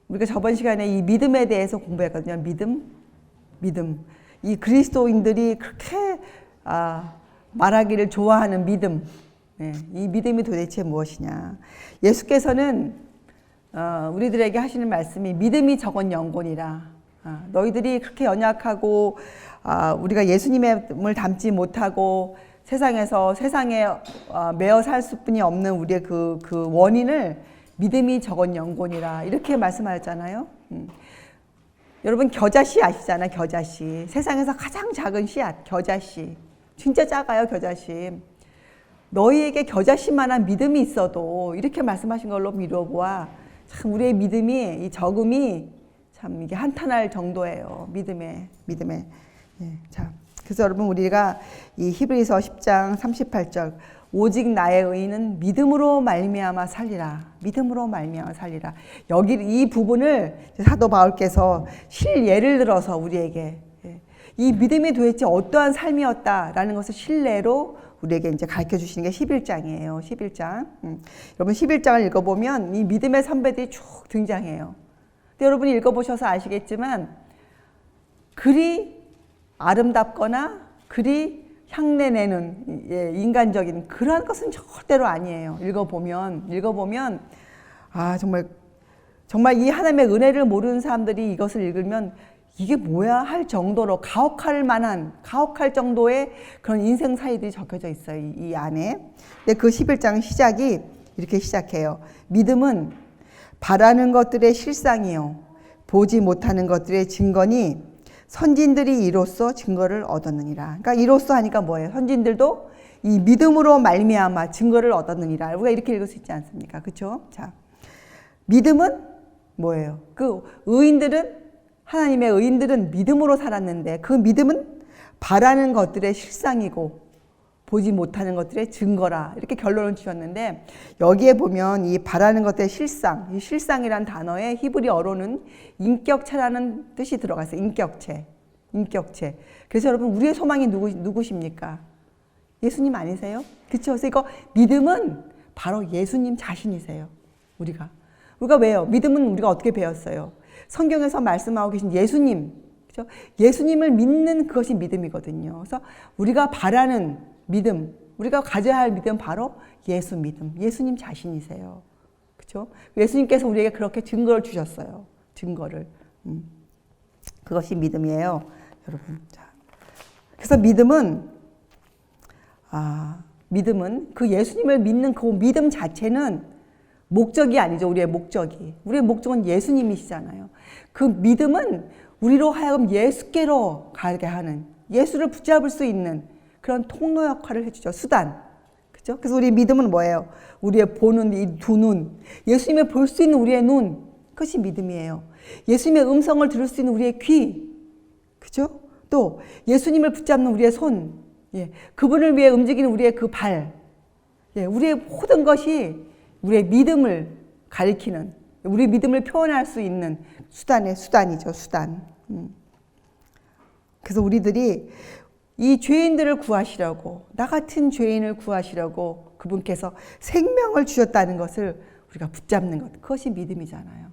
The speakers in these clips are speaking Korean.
우리가 저번 시간에 이 믿음에 대해서 공부했거든요. 믿음. 이 그리스도인들이 그렇게 말하기를 좋아하는 믿음. 이 믿음이 도대체 무엇이냐. 예수께서는 우리들에게 하시는 말씀이 믿음이 적은 영혼이라. 너희들이 그렇게 연약하고 우리가 예수님을 닮지 못하고 세상에 매어 살 수뿐이 없는 우리의 그 원인을 믿음이 적은 영혼이라 이렇게 말씀하셨잖아요. 여러분 겨자씨 아시잖아요. 겨자씨. 세상에서 가장 작은 씨앗 겨자씨. 진짜 작아요. 겨자씨. 너희에게 겨자씨만한 믿음이 있어도 이렇게 말씀하신 걸로 미루어보아 참 우리의 믿음이 이 적음이 참 이게 한탄할 정도예요. 믿음에. 자, 그래서 여러분 우리가 이 히브리서 10장 38절 오직 나의 의인은 믿음으로 말미암아 살리라. 믿음으로 말미암아 살리라. 여기 이 부분을 사도 바울께서 실예를 들어서 우리에게 이 믿음이 도대체 어떠한 삶이었다라는 것을 실례로 우리에게 이제 가르쳐 주시는 게 11장이에요. 11장. 여러분 11장을 읽어보면 이 믿음의 선배들이 쭉 등장해요. 근데 여러분이 읽어보셔서 아시겠지만 그리 아름답거나 그리 향내내는 인간적인 그러한 것은 절대로 아니에요. 읽어보면 정말 이 하나님의 은혜를 모르는 사람들이 이것을 읽으면 이게 뭐야 할 정도로 가혹할 정도의 그런 인생 사이들이 적혀져 있어요. 이 안에. 근데 그 11장 시작이 이렇게 시작해요. 믿음은 바라는 것들의 실상이요 보지 못하는 것들의 증거니 선진들이 이로써 증거를 얻었느니라. 그러니까 이로써 하니까 뭐예요? 선진들도 이 믿음으로 말미암아 증거를 얻었느니라. 우리가 이렇게 읽을 수 있지 않습니까? 그렇죠? 자, 믿음은 뭐예요? 하나님의 의인들은 믿음으로 살았는데 그 믿음은 바라는 것들의 실상이고 보지 못하는 것들의 증거라. 이렇게 결론을 지었는데 여기에 보면 이 바라는 것들의 실상, 이 실상이란 단어에 히브리어로는 인격체라는 뜻이 들어가 있어요. 인격체. 그래서 여러분 우리의 소망이 누구십니까? 예수님 아니세요? 그렇죠? 그래서 이거 믿음은 바로 예수님 자신이세요. 우리가 왜요? 믿음은 우리가 어떻게 배웠어요? 성경에서 말씀하고 계신 예수님, 그렇죠? 예수님을 믿는 그것이 믿음이거든요. 그래서 우리가 바라는 믿음, 우리가 가져야 할 믿음 바로 예수 믿음, 예수님 자신이세요. 그렇죠? 예수님께서 우리에게 그렇게 증거를 주셨어요. 증거를. 그것이 믿음이에요, 여러분. 자, 그래서 믿음은 그 예수님을 믿는 그 믿음 자체는 목적이 아니죠. 우리의 목적은 예수님이시잖아요. 그 믿음은 우리로 하여금 예수께로 가게 하는, 예수를 붙잡을 수 있는 그런 통로 역할을 해주죠. 수단. 그죠? 그래서 우리 믿음은 뭐예요? 우리의 보는 이 두 눈. 예수님을 볼 수 있는 우리의 눈. 그것이 믿음이에요. 예수님의 음성을 들을 수 있는 우리의 귀. 그죠? 또 예수님을 붙잡는 우리의 손. 그분을 위해 움직이는 우리의 그 발. 우리의 모든 것이 우리의 믿음을 가리키는, 우리 믿음을 표현할 수 있는 수단이죠. 그래서 우리들이 이 죄인들을 구하시려고, 나 같은 죄인을 구하시려고 그분께서 생명을 주셨다는 것을 우리가 붙잡는 것, 그것이 믿음이잖아요.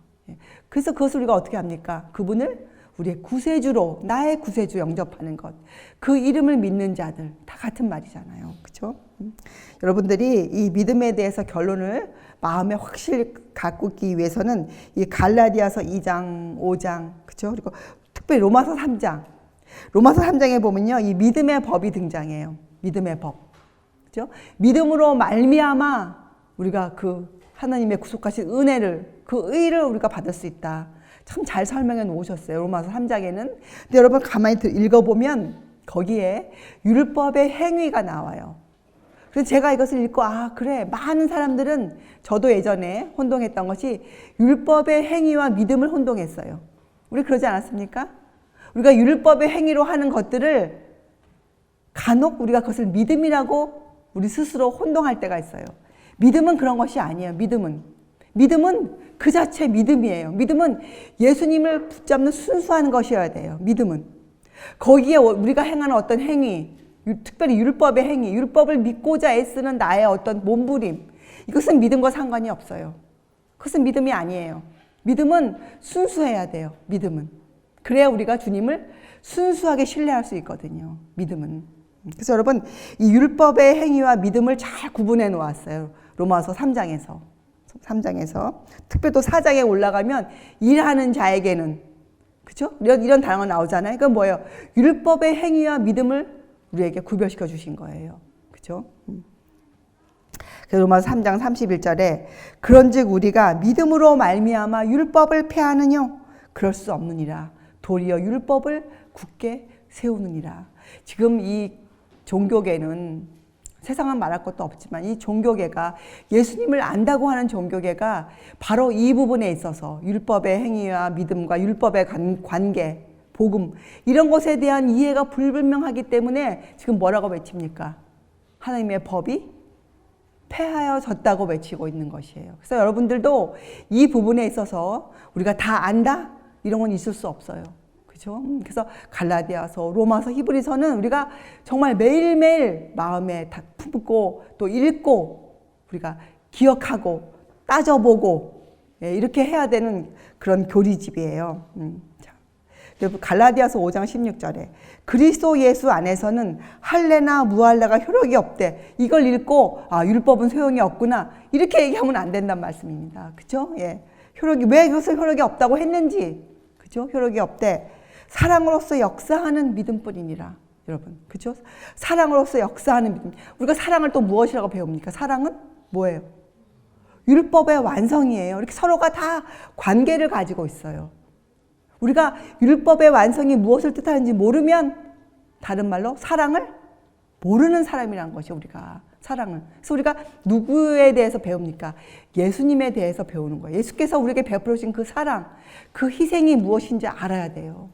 그래서 그것을 우리가 어떻게 합니까? 그분을 우리의 구세주로, 나의 구세주 영접하는 것, 그 이름을 믿는 자들, 다 같은 말이잖아요. 그렇죠? 여러분들이 이 믿음에 대해서 결론을 마음에 확실히 갖고 있기 위해서는 이 갈라디아서 2장, 5장, 그렇죠? 그리고 특별히 로마서 3장에 보면요, 이 믿음의 법이 등장해요. 믿음의 법, 그렇죠? 믿음으로 말미암아 우리가 그 하나님의 구속하신 은혜를, 그 의를 우리가 받을 수 있다. 참 잘 설명해 놓으셨어요. 로마서 3장에는. 근데 여러분 가만히 읽어보면 거기에 율법의 행위가 나와요. 그래서 제가 이것을 읽고 그래, 많은 사람들은, 저도 예전에 혼동했던 것이 율법의 행위와 믿음을 혼동했어요. 우리 그러지 않았습니까? 우리가 율법의 행위로 하는 것들을 간혹 우리가 그것을 믿음이라고 우리 스스로 혼동할 때가 있어요. 믿음은 그런 것이 아니에요. 믿음은 그 자체 믿음이에요. 믿음은 예수님을 붙잡는 순수한 것이어야 돼요. 믿음은. 거기에 우리가 행하는 어떤 행위, 특별히 율법의 행위, 율법을 믿고자 애쓰는 나의 어떤 몸부림, 이것은 믿음과 상관이 없어요. 그것은 믿음이 아니에요. 믿음은 순수해야 돼요. 믿음은. 그래야 우리가 주님을 순수하게 신뢰할 수 있거든요. 믿음은. 그래서 여러분 이 율법의 행위와 믿음을 잘 구분해 놓았어요. 로마서 3장에서. 특별히 또 4장에 올라가면 일하는 자에게는, 그죠? 이런 단어가 나오잖아요. 그건 뭐예요? 율법의 행위와 믿음을 우리에게 구별시켜 주신 거예요. 그죠? 그래서 로마서 3장 31절에 그런즉 우리가 믿음으로 말미암아 율법을 폐하느뇨? 그럴 수 없느니라. 도리어 율법을 굳게 세우느니라. 지금 이 종교계는 세상은 말할 것도 없지만 이 종교계가 예수님을 안다고 하는 종교계가 바로 이 부분에 있어서 율법의 행위와 믿음과 율법의 관계, 복음 이런 것에 대한 이해가 불분명하기 때문에 지금 뭐라고 외칩니까? 하나님의 법이 폐하여졌다고 외치고 있는 것이에요. 그래서 여러분들도 이 부분에 있어서 우리가 다 안다? 이런 건 있을 수 없어요. 그렇죠? 그래서 갈라디아서, 로마서, 히브리서는 우리가 정말 매일매일 마음에 다 품고 또 읽고 우리가 기억하고 따져보고 이렇게 해야 되는 그런 교리집이에요. 갈라디아서 5장 16절에 그리스도 예수 안에서는 할례나 무할례가 효력이 없대. 이걸 읽고 율법은 소용이 없구나. 이렇게 얘기하면 안 된다는 말씀입니다. 그렇죠? 예. 왜 그것을 효력이 없다고 했는지, 그렇죠? 효력이 없대. 사랑으로서 역사하는 믿음뿐이니라. 여러분, 그렇죠? 사랑으로서 역사하는 믿음. 우리가 사랑을 또 무엇이라고 배웁니까? 사랑은 뭐예요? 율법의 완성이에요. 이렇게 서로가 다 관계를 가지고 있어요. 우리가 율법의 완성이 무엇을 뜻하는지 모르면 다른 말로 사랑을 모르는 사람이란 것이 우리가 사랑을. 그래서 우리가 누구에 대해서 배웁니까? 예수님에 대해서 배우는 거예요. 예수께서 우리에게 베풀어 주신 그 사랑, 그 희생이 무엇인지 알아야 돼요.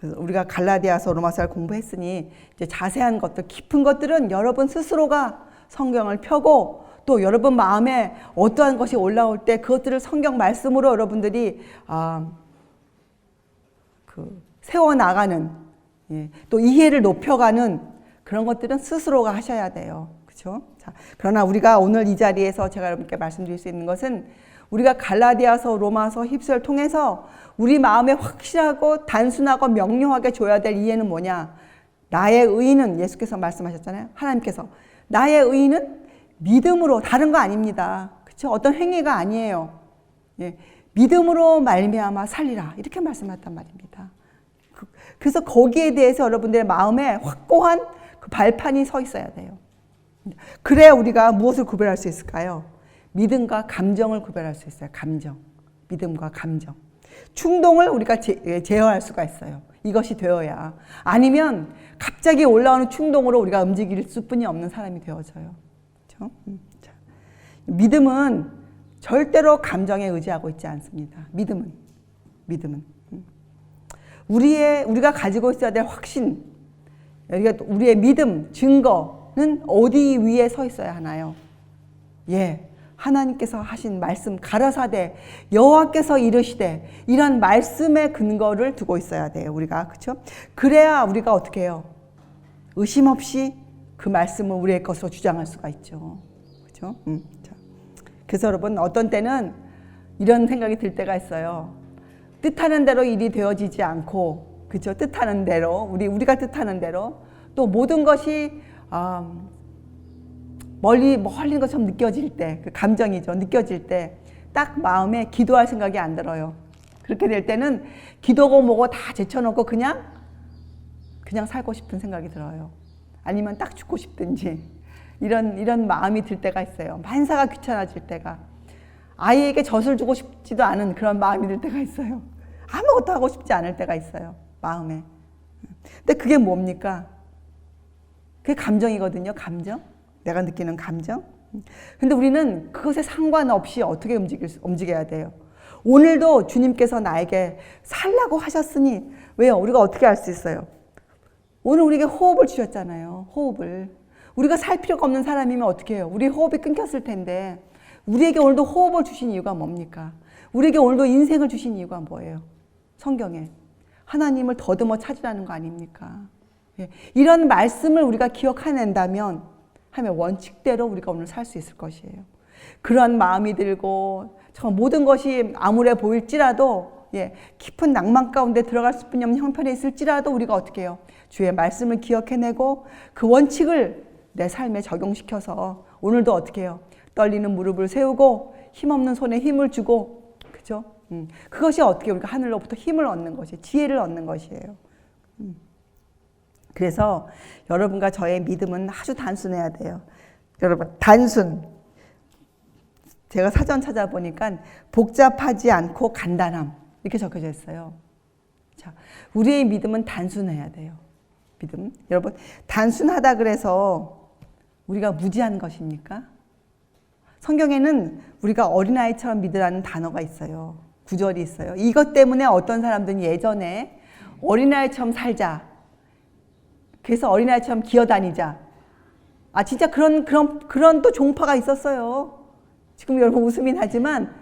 우리가 갈라디아서 로마서를 공부했으니 이제 자세한 것들, 깊은 것들은 여러분 스스로가 성경을 펴고 또 여러분 마음에 어떠한 것이 올라올 때 그것들을 성경 말씀으로 여러분들이 세워나가는, 또 이해를 높여가는 그런 것들은 스스로가 하셔야 돼요. 그렇죠? 자, 그러나 우리가 오늘 이 자리에서 제가 여러분께 말씀드릴 수 있는 것은 우리가 갈라디아서, 로마서, 히브리서를 통해서 우리 마음에 확실하고 단순하고 명료하게 줘야 될 이해는 뭐냐? 나의 의인은, 예수께서 말씀하셨잖아요. 하나님께서 나의 의인은 믿음으로, 다른 거 아닙니다. 그렇죠? 어떤 행위가 아니에요. 믿음으로 말미암아 살리라, 이렇게 말씀하셨단 말입니다. 그래서 거기에 대해서 여러분들의 마음에 확고한 그 발판이 서 있어야 돼요. 그래야 우리가 무엇을 구별할 수 있을까요? 믿음과 감정을 구별할 수 있어요. 감정. 믿음과 감정. 충동을 우리가 제어할 수가 있어요. 이것이 되어야. 아니면 갑자기 올라오는 충동으로 우리가 움직일 수뿐이 없는 사람이 되어져요. 그렇죠? 믿음은 절대로 감정에 의지하고 있지 않습니다. 믿음은. 우리가 가지고 있어야 될 확신, 우리의 믿음, 증거는 어디 위에 서 있어야 하나요? 하나님께서 하신 말씀, 가라사대 여호와께서 이르시되, 이런 말씀의 근거를 두고 있어야 돼요. 우리가. 그렇죠? 그래야 우리가 어떻게 해요? 의심 없이 그 말씀을 우리의 것으로 주장할 수가 있죠. 그렇죠? 그래서 여러분, 어떤 때는 이런 생각이 들 때가 있어요. 뜻하는 대로 일이 되어지지 않고, 그렇죠? 뜻하는 대로, 우리가 뜻하는 대로, 또 모든 것이 멀리 것처럼 느껴질 때, 그 감정이죠. 느껴질 때 딱 마음에 기도할 생각이 안 들어요. 그렇게 될 때는 기도고 뭐고 다 제쳐놓고 그냥 살고 싶은 생각이 들어요. 아니면 딱 죽고 싶든지 이런 마음이 들 때가 있어요. 만사가 귀찮아질 때가. 아이에게 젖을 주고 싶지도 않은 그런 마음이 들 때가 있어요. 아무것도 하고 싶지 않을 때가 있어요. 마음에. 근데 그게 뭡니까? 그게 감정이거든요. 감정. 내가 느끼는 감정. 근데 우리는 그것에 상관없이 어떻게 움직여야 돼요? 오늘도 주님께서 나에게 살라고 하셨으니, 왜요? 우리가 어떻게 할 수 있어요? 오늘 우리에게 호흡을 주셨잖아요. 호흡을. 우리가 살 필요가 없는 사람이면 어떻게 해요? 우리 호흡이 끊겼을 텐데, 우리에게 오늘도 호흡을 주신 이유가 뭡니까? 우리에게 오늘도 인생을 주신 이유가 뭐예요? 성경에 하나님을 더듬어 찾으라는 거 아닙니까? 이런 말씀을 우리가 기억해낸다면, 하면 원칙대로 우리가 오늘 살 수 있을 것이에요. 그런 마음이 들고 정말 모든 것이 암울해 보일지라도 깊은 낭만 가운데 들어갈 수뿐이 없는 형편에 있을지라도 우리가 어떻게 해요? 주의 말씀을 기억해내고 그 원칙을 내 삶에 적용시켜서 오늘도 어떻게 해요? 떨리는 무릎을 세우고 힘없는 손에 힘을 주고, 그죠? 그것이 어떻게 우리가 하늘로부터 힘을 얻는 것이에요. 지혜를 얻는 것이에요. 그래서 여러분과 저의 믿음은 아주 단순해야 돼요. 여러분, 단순. 제가 사전 찾아보니까 복잡하지 않고 간단함 이렇게 적혀져 있어요. 자, 우리의 믿음은 단순해야 돼요. 믿음. 여러분, 단순하다 그래서 우리가 무지한 것입니까? 성경에는 우리가 어린아이처럼 믿으라는 단어가 있어요. 구절이 있어요. 이것 때문에 어떤 사람들은 예전에 어린아이처럼 살자. 그래서 어린아이처럼 기어다니자. 진짜 그런 또 종파가 있었어요. 지금 여러분 웃음이 나지만,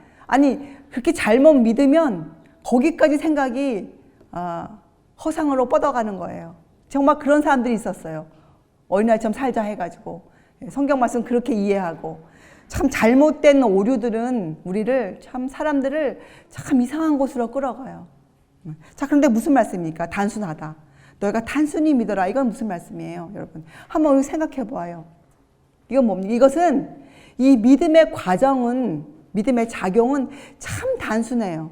그렇게 잘못 믿으면 거기까지 생각이 허상으로 뻗어가는 거예요. 정말 그런 사람들이 있었어요. 어린아이처럼 살자 해가지고. 성경 말씀 그렇게 이해하고. 참 잘못된 오류들은 우리를 사람들을 참 이상한 곳으로 끌어가요. 자, 그런데 무슨 말씀입니까? 단순하다. 너희가 단순히 믿어라. 이건 무슨 말씀이에요, 여러분? 한번 생각해 보아요. 이건 뭡니까? 이것은 이 믿음의 과정은, 믿음의 작용은 참 단순해요.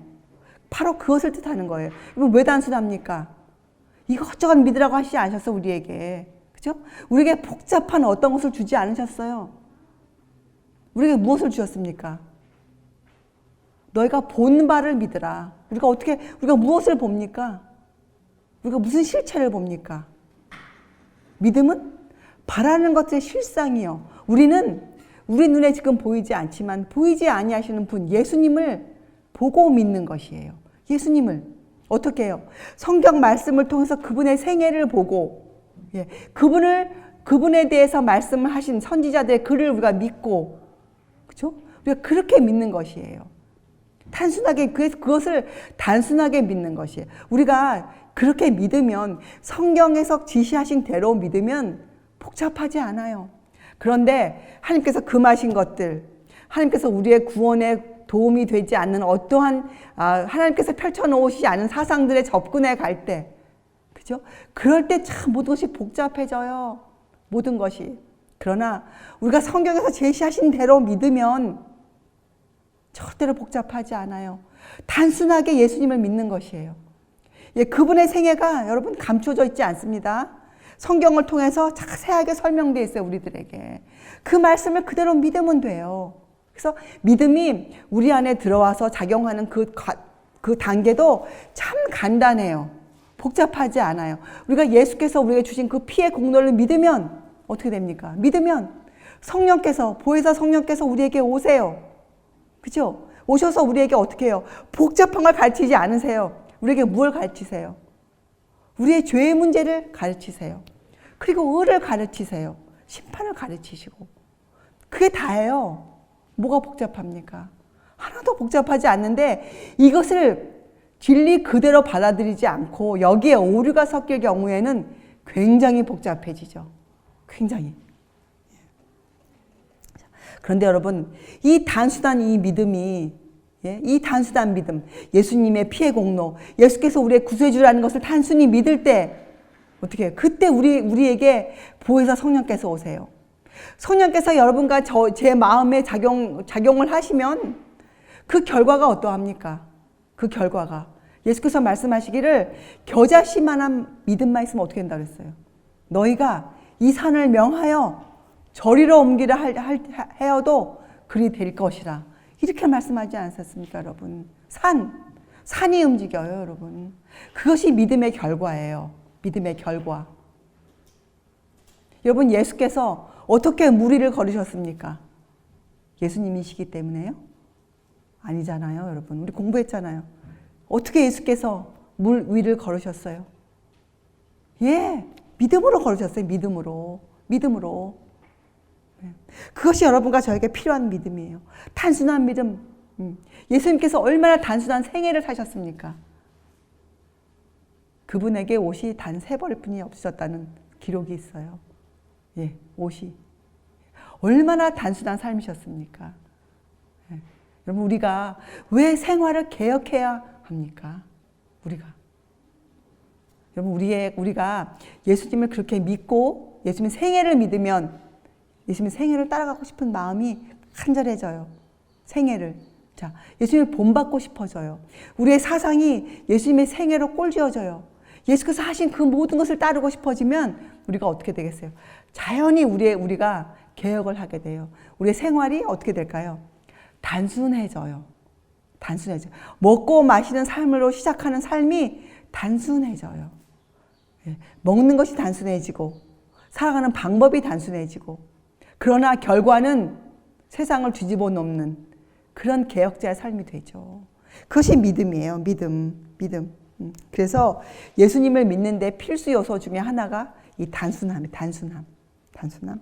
바로 그것을 뜻하는 거예요. 이건 왜 단순합니까? 이것저것 믿으라고 하시지 않으셨어, 우리에게. 그죠? 우리에게 복잡한 어떤 것을 주지 않으셨어요. 우리에게 무엇을 주셨습니까? 너희가 본 바를 믿으라. 우리가 무엇을 봅니까? 우리가 무슨 실체를 봅니까? 믿음은 바라는 것의 실상이요. 우리는 우리 눈에 지금 보이지 않지만 보이지 아니하시는 분 예수님을 보고 믿는 것이에요. 예수님을 어떻게 해요? 성경 말씀을 통해서 그분의 생애를 보고 그분에 대해서 말씀을 하신 선지자들의 글을 우리가 믿고, 그렇죠? 우리가 그렇게 믿는 것이에요. 단순하게 그것을 단순하게 믿는 것이에요. 우리가 그렇게 믿으면, 성경에서 지시하신 대로 믿으면 복잡하지 않아요. 그런데 하나님께서 금하신 것들, 하나님께서 우리의 구원에 도움이 되지 않는 어떠한 하나님께서 펼쳐놓으시지 않은 사상들에 접근해 갈 때, 그죠? 그럴 때 참 모든 것이 복잡해져요. 모든 것이. 그러나 우리가 성경에서 제시하신 대로 믿으면 절대로 복잡하지 않아요. 단순하게 예수님을 믿는 것이에요. 그분의 생애가 여러분 감춰져 있지 않습니다. 성경을 통해서 자세하게 설명되어 있어요, 우리들에게. 그 말씀을 그대로 믿으면 돼요. 그래서 믿음이 우리 안에 들어와서 작용하는 그 단계도 참 간단해요. 복잡하지 않아요. 우리가 예수께서 우리에게 주신 그 피의 공로를 믿으면 어떻게 됩니까? 믿으면 보혜사 성령께서 우리에게 오세요. 그죠? 오셔서 우리에게 어떻게 해요? 복잡한 걸 가르치지 않으세요. 우리에게 무엇을 가르치세요? 우리의 죄의 문제를 가르치세요. 그리고 의를 가르치세요. 심판을 가르치시고. 그게 다예요. 뭐가 복잡합니까? 하나도 복잡하지 않는데 이것을 진리 그대로 받아들이지 않고 여기에 오류가 섞일 경우에는 굉장히 복잡해지죠. 굉장히. 그런데 여러분, 이 단순한 믿음, 예수님의 피의 공로, 예수께서 우리의 구수해 주라는 것을 단순히 믿을 때 어떻게 해요? 그때 우리에게 보혜사 성령께서 오세요. 성령께서 여러분과 제 마음에 작용을 하시면 그 결과가 어떠합니까? 그 결과가 예수께서 말씀하시기를 겨자씨만한 믿음만 있으면 어떻게 된다고 했어요? 너희가 이 산을 명하여 저리로 옮기라 하여도 그리 될 것이라. 이렇게 말씀하지 않았습니까, 여러분? 산이 움직여요, 여러분. 그것이 믿음의 결과예요. 믿음의 결과. 여러분, 예수께서 어떻게 물 위를 걸으셨습니까? 예수님이시기 때문에요? 아니잖아요, 여러분. 우리 공부했잖아요. 어떻게 예수께서 물 위를 걸으셨어요? 믿음으로 걸으셨어요. 믿음으로. 그것이 여러분과 저에게 필요한 믿음이에요. 단순한 믿음. 예수님께서 얼마나 단순한 생애를 사셨습니까? 그분에게 옷이 단 3벌뿐이 없으셨다는 기록이 있어요. 옷이. 얼마나 단순한 삶이셨습니까? 여러분, 우리가 왜 생활을 개혁해야 합니까? 여러분, 우리가 예수님을 그렇게 믿고 예수님의 생애를 믿으면 예수님의 생애를 따라가고 싶은 마음이 간절해져요. 생애를. 자, 예수님을 본받고 싶어져요. 우리의 사상이 예수님의 생애로 꼴지어져요. 예수께서 하신 그 모든 것을 따르고 싶어지면 우리가 어떻게 되겠어요? 자연히 우리가 개혁을 하게 돼요. 우리의 생활이 어떻게 될까요? 단순해져요. 먹고 마시는 삶으로 시작하는 삶이 단순해져요. 먹는 것이 단순해지고 살아가는 방법이 단순해지고, 그러나 결과는 세상을 뒤집어 놓는 그런 개혁자의 삶이 되죠. 그것이 믿음이에요. 믿음. 그래서 예수님을 믿는데 필수 요소 중에 하나가 이 단순함이에요. 단순함.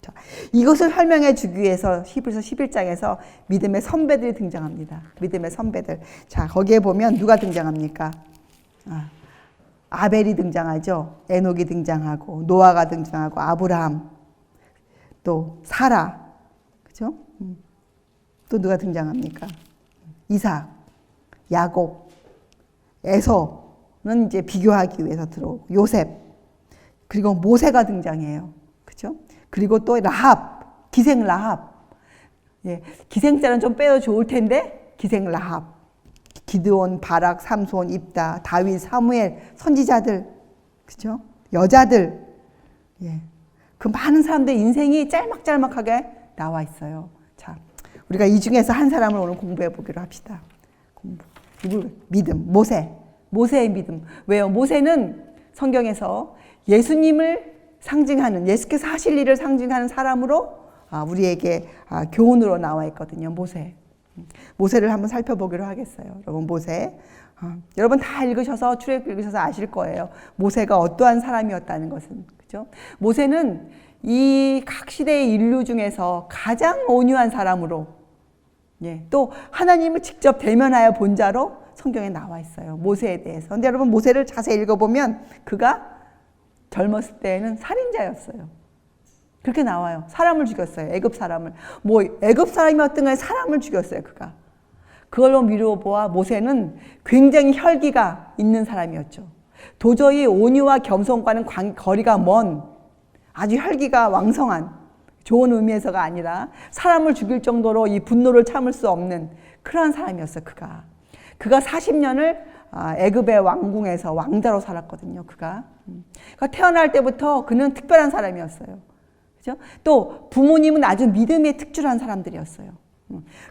자, 이것을 설명해 주기 위해서 히브리서 11장에서 믿음의 선배들이 등장합니다. 믿음의 선배들. 자, 거기에 보면 누가 등장합니까? 아벨이 등장하죠. 에녹이 등장하고, 노아가 등장하고, 아브라함, 또 사라, 그죠? 또 누가 등장합니까? 이삭, 야곱, 에서는 이제 비교하기 위해서 들어오고, 요셉, 그리고 모세가 등장해요. 그죠? 그리고 또 라합, 기생 라합. 예, 기생자는 좀 빼도 좋을 텐데, 기생 라합. 기드온, 바락, 삼손, 입다, 다윗, 사무엘, 선지자들, 그죠? 여자들, 예, 그 많은 사람들의 인생이 짤막짤막하게 나와 있어요. 자, 우리가 이 중에서 한 사람을 오늘 공부해 보기로 합시다. 믿음, 모세의 믿음. 왜요? 모세는 성경에서 예수님을 상징하는, 예수께서 하실 일을 상징하는 사람으로 우리에게 교훈으로 나와 있거든요. 모세를 한번 살펴보기로 하겠어요. 여러분, 모세. 여러분 다 읽으셔서, 출애굽 읽으셔서 아실 거예요. 모세가 어떠한 사람이었다는 것은. 그죠? 모세는 이 각 시대의 인류 중에서 가장 온유한 사람으로, 예, 또 하나님을 직접 대면하여 본 자로 성경에 나와 있어요. 모세에 대해서. 근데 여러분, 모세를 자세히 읽어보면 그가 젊었을 때에는 살인자였어요. 그렇게 나와요. 사람을 죽였어요. 애굽 사람을. 애굽 사람이었던 간에 사람을 죽였어요. 그걸로 미루어 보아 모세는 굉장히 혈기가 있는 사람이었죠. 도저히 온유와 겸손과는 거리가 먼 아주 혈기가 왕성한, 좋은 의미에서가 아니라 사람을 죽일 정도로 이 분노를 참을 수 없는 그러한 사람이었어요. 그가 40년을 애굽의 왕궁에서 왕자로 살았거든요. 그가 태어날 때부터 그는 특별한 사람이었어요. 그죠? 또 부모님은 아주 믿음에 특출한 사람들이었어요.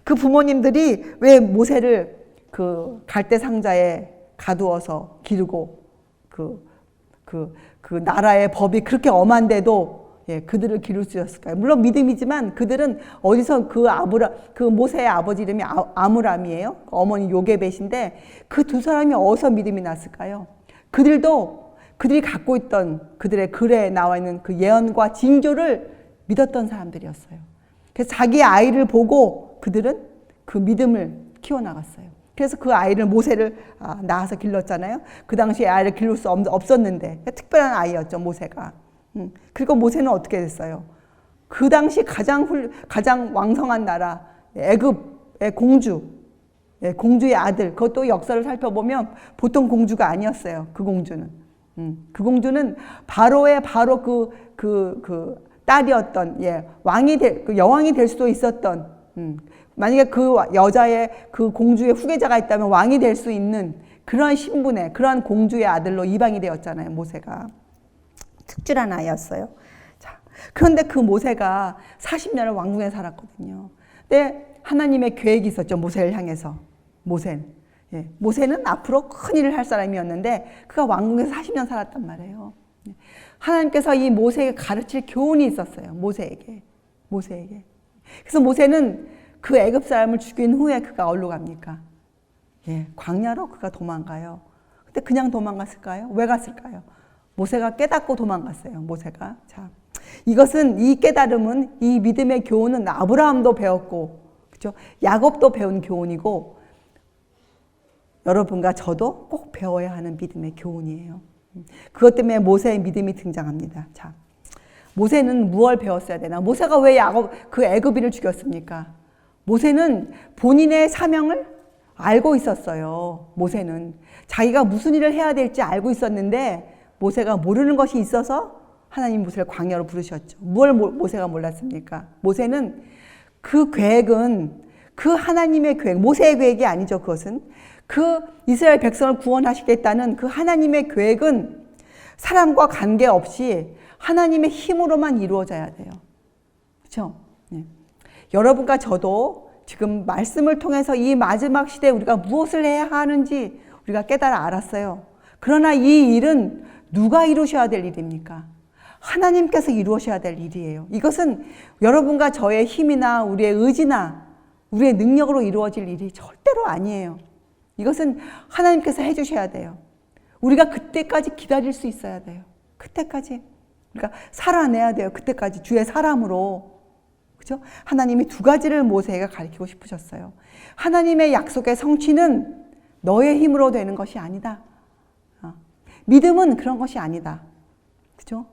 그 부모님들이 왜 모세를 그 갈대 상자에 가두어서 기르고 그 나라의 법이 그렇게 엄한데도, 예, 그들을 기를 수 있었을까요? 물론 믿음이지만 그들은 어디서 그 모세의 아버지 이름이 아므람이에요. 어머니 요게벳인데 그 두 사람이 어디서 믿음이 났을까요? 그들이 갖고 있던 그들의 글에 나와 있는 그 예언과 징조를 믿었던 사람들이었어요. 그래서 자기 아이를 보고 그들은 그 믿음을 키워나갔어요. 그래서 그 아이를, 모세를 낳아서 길렀잖아요. 그 당시에 아이를 기를 수 없었는데 특별한 아이였죠, 모세가. 그리고 모세는 어떻게 됐어요? 그 당시 가장 왕성한 나라 애굽의 공주의 아들. 그것도 역사를 살펴보면 보통 공주가 아니었어요. 그 공주는 바로의 딸이었던, 예, 여왕이 될 수도 있었던, 만약에 그 여자의 그 공주의 후계자가 있다면 왕이 될 수 있는 그러한 신분의, 그러한 공주의 아들로 이방이 되었잖아요. 모세가 특출한 아이였어요. 자, 그런데 그 모세가 40년을 왕궁에 살았거든요. 근데 하나님의 계획이 있었죠. 모세를 향해서. 모세는 앞으로 큰 일을 할 사람이었는데 그가 왕궁에서 40년 살았단 말이에요. 하나님께서 이 모세에게 가르칠 교훈이 있었어요. 모세에게. 그래서 모세는 그 애굽 사람을 죽인 후에 그가 어디로 갑니까? 예, 광야로 그가 도망가요. 근데 그냥 도망갔을까요? 왜 갔을까요? 모세가 깨닫고 도망갔어요. 자, 이 깨달음은, 이 믿음의 교훈은 아브라함도 배웠고, 그죠? 야곱도 배운 교훈이고, 여러분과 저도 꼭 배워야 하는 믿음의 교훈이에요. 그것 때문에 모세의 믿음이 등장합니다. 자, 모세는 무엇을 배웠어야 되나? 모세가 왜 그 애굽인을 죽였습니까? 모세는 본인의 사명을 알고 있었어요. 모세는 자기가 무슨 일을 해야 될지 알고 있었는데 모세가 모르는 것이 있어서 하나님 모세를 광야로 부르셨죠. 뭘 모세가 몰랐습니까? 모세는 그 계획은 그 하나님의 계획, 모세의 계획이 아니죠. 그것은 그 이스라엘 백성을 구원하시겠다는 그 하나님의 계획은 사람과 관계없이 하나님의 힘으로만 이루어져야 돼요. 그렇죠? 네. 여러분과 저도 지금 말씀을 통해서 이 마지막 시대에 우리가 무엇을 해야 하는지 우리가 깨달아 알았어요. 그러나 이 일은 누가 이루셔야 될 일입니까? 하나님께서 이루셔야 될 일이에요. 이것은 여러분과 저의 힘이나 우리의 의지나 우리의 능력으로 이루어질 일이 절대로 아니에요. 이것은 하나님께서 해주셔야 돼요. 우리가 그때까지 기다릴 수 있어야 돼요. 그때까지 우리가 살아내야 돼요. 그때까지 주의 사람으로. 그죠? 하나님이 두 가지를 모세에게 가르치고 싶으셨어요. 하나님의 약속의 성취는 너의 힘으로 되는 것이 아니다. 믿음은 그런 것이 아니다. 그죠?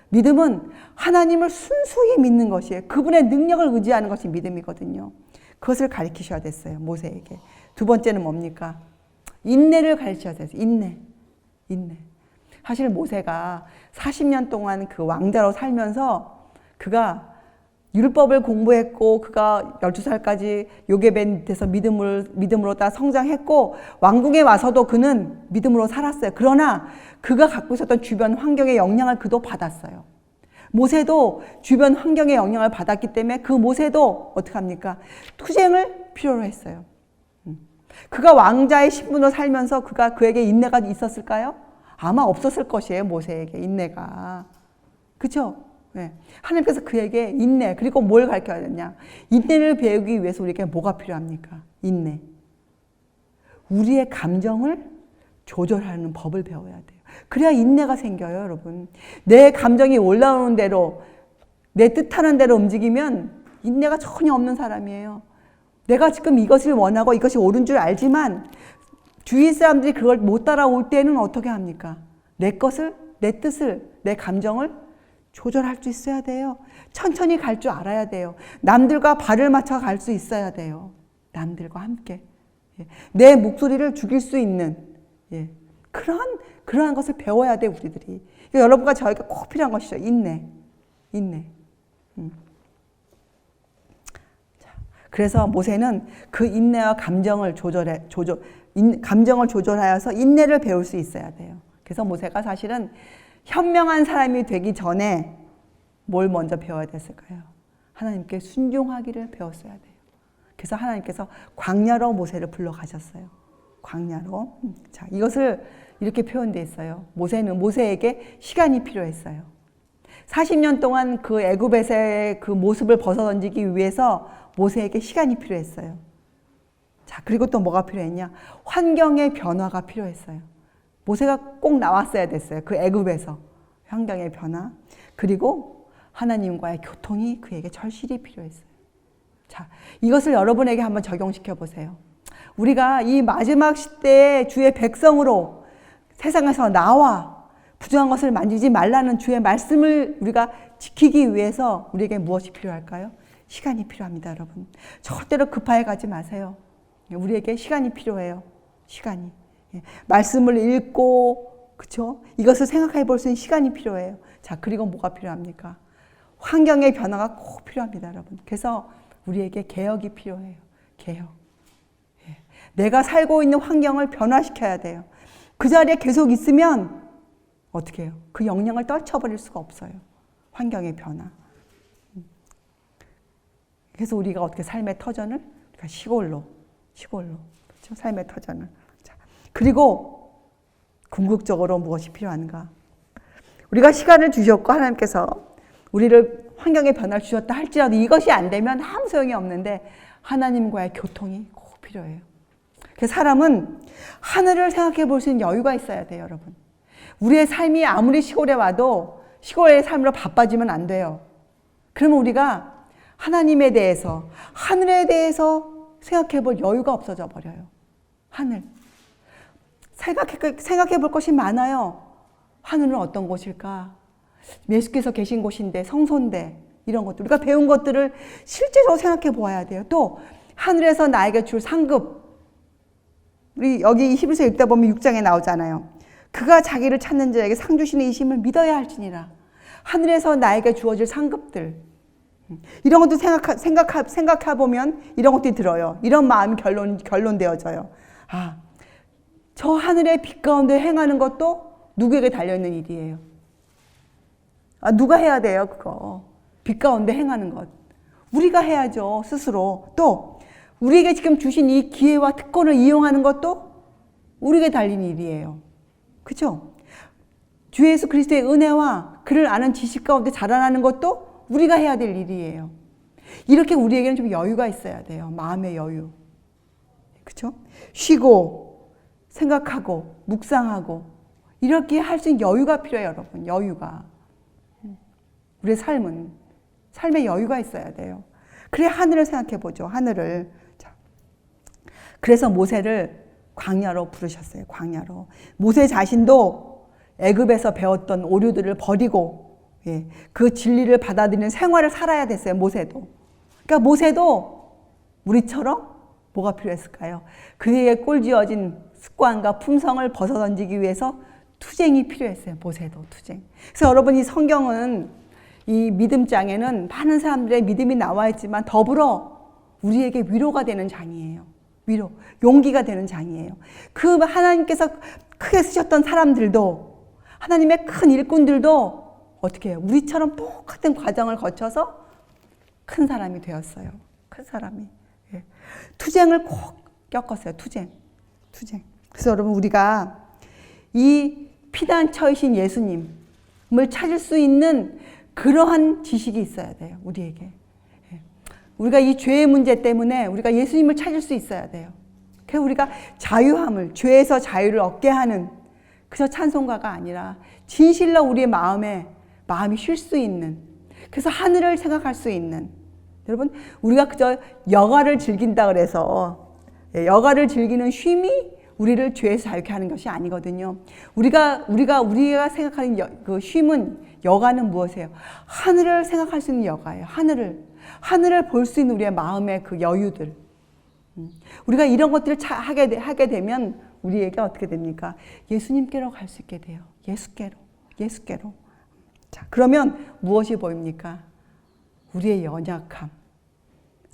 믿음은 하나님을 순수히 믿는 것이에요. 그분의 능력을 의지하는 것이 믿음이거든요. 그것을 가르치셔야 됐어요. 모세에게. 두 번째는 뭡니까? 인내를 가르쳐야 됐어요. 인내. 사실 모세가 40년 동안 그 왕자로 살면서 그가 율법을 공부했고 그가 12살까지 요괴벤 밑에서 믿음으로 다 성장했고 왕궁에 와서도 그는 믿음으로 살았어요. 그러나 그가 갖고 있었던 주변 환경의 영향을 그도 받았어요. 모세도 주변 환경의 영향을 받았기 때문에 그 모세도 어떻게 합니까? 투쟁을 필요로 했어요. 그가 왕자의 신분으로 살면서 그에게 인내가 있었을까요? 아마 없었을 것이에요. 모세에게 인내가. 그렇죠? 네. 하나님께서 그에게 인내, 그리고 뭘 가르쳐야 되냐? 인내를 배우기 위해서 우리에게 뭐가 필요합니까? 인내. 우리의 감정을 조절하는 법을 배워야 돼요. 그래야 인내가 생겨요, 여러분. 내 감정이 올라오는 대로, 내 뜻하는 대로 움직이면 인내가 전혀 없는 사람이에요. 내가 지금 이것을 원하고 이것이 옳은 줄 알지만 주위 사람들이 그걸 못 따라올 때는 어떻게 합니까? 내 뜻을, 내 감정을 조절할 수 있어야 돼요. 천천히 갈 줄 알아야 돼요. 남들과 발을 맞춰 갈 수 있어야 돼요. 남들과 함께. 내 목소리를 죽일 수 있는 그러한 것을 배워야 돼 우리들이. 여러분과 저에게 꼭 필요한 것이죠. 인내. 그래서 모세는 그 인내와 감정을 조절하여서 인내를 배울 수 있어야 돼요. 그래서 모세가 사실은 현명한 사람이 되기 전에 뭘 먼저 배워야 됐을까요? 하나님께 순종하기를 배웠어야 돼요. 그래서 하나님께서 광야로 모세를 불러가셨어요. 광야로. 자, 이것을 이렇게 표현되어 있어요. 모세에게 시간이 필요했어요. 40년 동안 그 애굽에서의 그 모습을 벗어던지기 위해서 모세에게 시간이 필요했어요. 자, 그리고 또 뭐가 필요했냐? 환경의 변화가 필요했어요. 모세가 꼭 나왔어야 됐어요. 그 애굽에서 환경의 변화. 그리고 하나님과의 교통이 그에게 절실히 필요했어요. 자, 이것을 여러분에게 한번 적용시켜 보세요. 우리가 이 마지막 시대에 주의 백성으로 세상에서 나와 부정한 것을 만지지 말라는 주의 말씀을 우리가 지키기 위해서 우리에게 무엇이 필요할까요? 시간이 필요합니다, 여러분. 절대로 급하게 가지 마세요. 우리에게 시간이 필요해요. 시간이. 말씀을 읽고, 그쵸? 이것을 생각해 볼 수 있는 시간이 필요해요. 자, 그리고 뭐가 필요합니까? 환경의 변화가 꼭 필요합니다, 여러분. 그래서 우리에게 개혁이 필요해요. 개혁. 내가 살고 있는 환경을 변화시켜야 돼요. 그 자리에 계속 있으면 어떻게 해요? 그 영향을 떨쳐버릴 수가 없어요. 환경의 변화. 그래서 우리가 어떻게 삶의 터전을 시골로 그렇죠? 삶의 터전을. 자, 그리고 궁극적으로 무엇이 필요한가? 우리가 시간을 주셨고 하나님께서 우리를 환경의 변화를 주셨다 할지라도 이것이 안 되면 아무 소용이 없는데 하나님과의 교통이 꼭 필요해요. 그래서 사람은 하늘을 생각해 볼 수 있는 여유가 있어야 돼요, 여러분. 우리의 삶이 아무리 시골에 와도 시골의 삶으로 바빠지면 안 돼요. 그러면 우리가 하나님에 대해서, 하늘에 대해서 생각해 볼 여유가 없어져 버려요. 하늘. 생각해 볼 것이 많아요. 하늘은 어떤 곳일까? 예수께서 계신 곳인데, 성소인데, 이런 것들. 우리가 배운 것들을 실제적으로 생각해 보아야 돼요. 또 하늘에서 나에게 줄 상급. 우리 여기 히브리서 읽다 보면 6장에 나오잖아요. 그가 자기를 찾는 자에게 상 주시는 이심을 믿어야 할지니라. 하늘에서 나에게 주어질 상급들. 이런 것도 생각해 보면 이런 것들이 들어요. 이런 마음이 결론되어져요. 아, 저 하늘의 빛 가운데 행하는 것도 누구에게 달려있는 일이에요. 아, 누가 해야 돼요, 그거. 빛 가운데 행하는 것. 우리가 해야죠, 스스로. 또 우리에게 지금 주신 이 기회와 특권을 이용하는 것도 우리에게 달린 일이에요. 그렇죠? 주 예수 그리스도의 은혜와 그를 아는 지식 가운데 자라나는 것도 우리가 해야 될 일이에요. 이렇게 우리에게는 좀 여유가 있어야 돼요. 마음의 여유. 그렇죠? 쉬고 생각하고 묵상하고 이렇게 할 수 있는 여유가 필요해요, 여러분. 여유가. 우리의 삶의 여유가 있어야 돼요. 그래 하늘을 생각해 보죠. 하늘을. 자, 그래서 모세를 광야로 부르셨어요. 광야로. 모세 자신도 애굽에서 배웠던 오류들을 버리고 그 진리를 받아들이는 생활을 살아야 됐어요. 모세도. 그러니까 모세도 우리처럼 뭐가 필요했을까요? 그에게 꼴지어진 습관과 품성을 벗어던지기 위해서 투쟁이 필요했어요. 모세도 투쟁. 그래서 여러분 이 성경은 이 믿음장에는 많은 사람들의 믿음이 나와 있지만 더불어 우리에게 위로가 되는 장이에요. 위로, 용기가 되는 장이에요. 그 하나님께서 크게 쓰셨던 사람들도 하나님의 큰 일꾼들도 어떻게 해요? 우리처럼 똑같은 과정을 거쳐서 큰 사람이 되었어요. 큰 사람이. 예. 투쟁을 꼭 겪었어요. 투쟁. 그래서 여러분 우리가 이 피난처이신 예수님을 찾을 수 있는 그러한 지식이 있어야 돼요. 우리에게. 우리가 이 죄의 문제 때문에 우리가 예수님을 찾을 수 있어야 돼요. 그래서 우리가 자유함을, 죄에서 자유를 얻게 하는 그저 찬송가가 아니라 진실로 우리의 마음이 쉴 수 있는, 그래서 하늘을 생각할 수 있는. 여러분 우리가 그저 여가를 즐긴다 그래서 여가를 즐기는 쉼이 우리를 죄에서 자유케 하는 것이 아니거든요. 우리가 생각하는 그 쉼은, 여가는 무엇이에요? 하늘을 생각할 수 있는 여가예요. 하늘을 볼 수 있는 우리의 마음의 그 여유들. 우리가 이런 것들을 하게 되면 우리에게 어떻게 됩니까? 예수님께로 갈 수 있게 돼요. 예수께로. 자, 그러면 무엇이 보입니까? 우리의 연약함,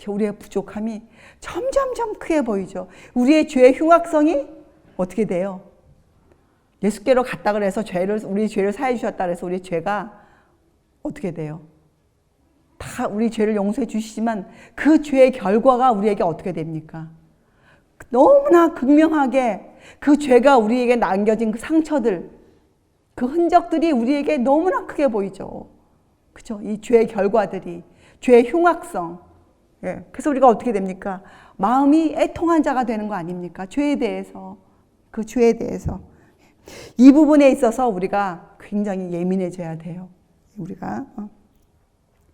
우리의 부족함이 점점 크게 보이죠. 우리의 죄의 흉악성이 어떻게 돼요? 예수께로 갔다 그래서 우리 죄를 사해 주셨다 그래서 우리 죄가 어떻게 돼요? 다 우리 죄를 용서해 주시지만 그 죄의 결과가 우리에게 어떻게 됩니까? 너무나 극명하게 그 죄가 우리에게 남겨진 그 상처들, 그 흔적들이 우리에게 너무나 크게 보이죠. 그죠? 이 죄의 결과들이, 죄의 흉악성. 예. 그래서 우리가 어떻게 됩니까? 마음이 애통한 자가 되는 거 아닙니까? 죄에 대해서. 그 죄에 대해서. 이 부분에 있어서 우리가 굉장히 예민해져야 돼요. 우리가.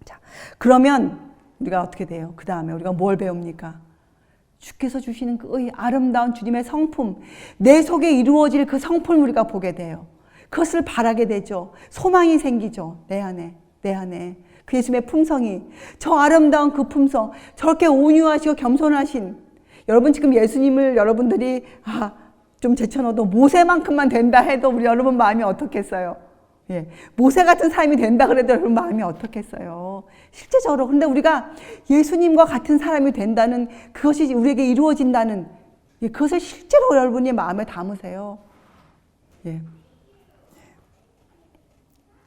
자, 그러면 우리가 어떻게 돼요? 그 다음에 우리가 뭘 배웁니까? 주께서 주시는 그 아름다운 주님의 성품, 내 속에 이루어질 그 성품을 우리가 보게 돼요. 그것을 바라게 되죠. 소망이 생기죠. 내 안에. 그 예수님의 품성이, 저 아름다운 그 품성, 저렇게 온유하시고 겸손하신, 여러분 지금 예수님을 여러분들이 좀 제쳐넣어도 모세만큼만 된다 해도 우리 여러분 마음이 어떻겠어요? 예, 모세 같은 사람이 된다 그래도 여러분 마음이 어떻겠어요? 실제적으로. 근데 우리가 예수님과 같은 사람이 된다는, 그것이 우리에게 이루어진다는, 그것을 실제로 여러분이 마음에 담으세요. 예.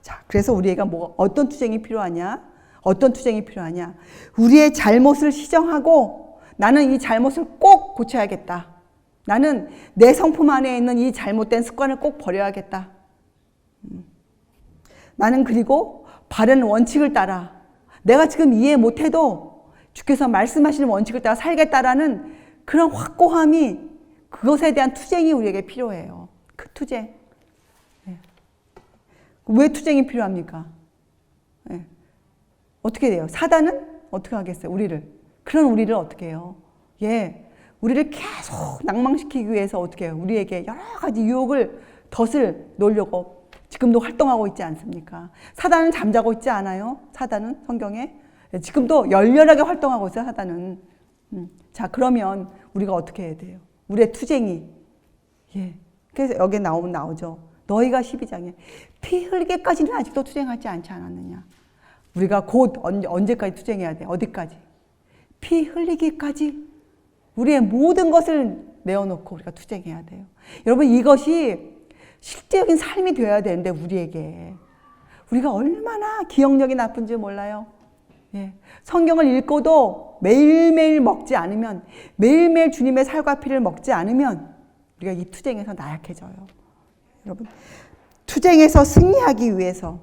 자, 그래서 우리에게 어떤 투쟁이 필요하냐? 우리의 잘못을 시정하고 나는 이 잘못을 꼭 고쳐야겠다. 나는 내 성품 안에 있는 이 잘못된 습관을 꼭 버려야겠다. 나는 그리고 바른 원칙을 따라, 내가 지금 이해 못해도 주께서 말씀하시는 원칙을 따라 살겠다라는 그런 확고함이, 그것에 대한 투쟁이 우리에게 필요해요. 그 투쟁. 왜 투쟁이 필요합니까? 어떻게 돼요? 사단은 어떻게 하겠어요? 그런 우리를 어떻게 해요? 우리를 계속 낭망시키기 위해서 어떻게 해요? 우리에게 여러 가지 유혹을 덫을 놓으려고 지금도 활동하고 있지 않습니까? 사단은 잠자고 있지 않아요? 사단은 성경에 지금도 열렬하게 활동하고 있어요. 사단은. 자, 그러면 우리가 어떻게 해야 돼요? 우리의 투쟁이. 예. 그래서 여기에 나오죠. 너희가 12장에 피 흘리기까지는 아직도 투쟁하지 않지 않았느냐. 우리가 곧 언제까지 투쟁해야 돼? 어디까지? 피 흘리기까지 우리의 모든 것을 내어놓고 우리가 투쟁해야 돼요. 여러분, 이것이 실제적인 삶이 되어야 되는데 우리에게 우리가 얼마나 기억력이 나쁜지 몰라요. 예. 성경을 읽고도 매일매일 먹지 않으면, 매일매일 주님의 살과 피를 먹지 않으면 우리가 이 투쟁에서 나약해져요. 여러분, 투쟁에서 승리하기 위해서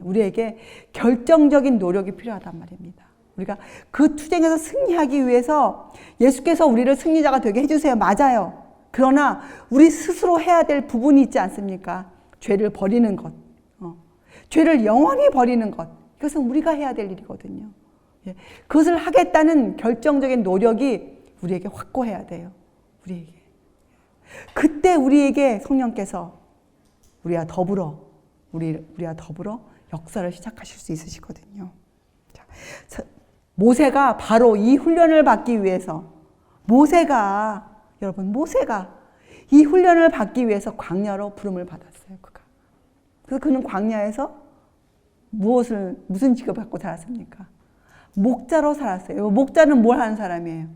우리에게 결정적인 노력이 필요하단 말입니다. 우리가 그 투쟁에서 승리하기 위해서 예수께서 우리를 승리자가 되게 해주세요. 맞아요. 그러나 우리 스스로 해야 될 부분이 있지 않습니까? 죄를 버리는 것, 죄를 영원히 버리는 것, 이것은 우리가 해야 될 일이거든요. 그것을 하겠다는 결정적인 노력이 우리에게 확고해야 돼요. 우리에게. 그때 우리에게 성령께서 우리와 더불어 역사를 시작하실 수 있으시거든요. 자, 모세가 바로 이 훈련을 받기 위해서 모세가 이 훈련을 받기 위해서 광야로 부름을 받았어요. 그래서 그는 광야에서 무슨 직업을 갖고 살았습니까? 목자로 살았어요. 목자는 뭘 하는 사람이에요?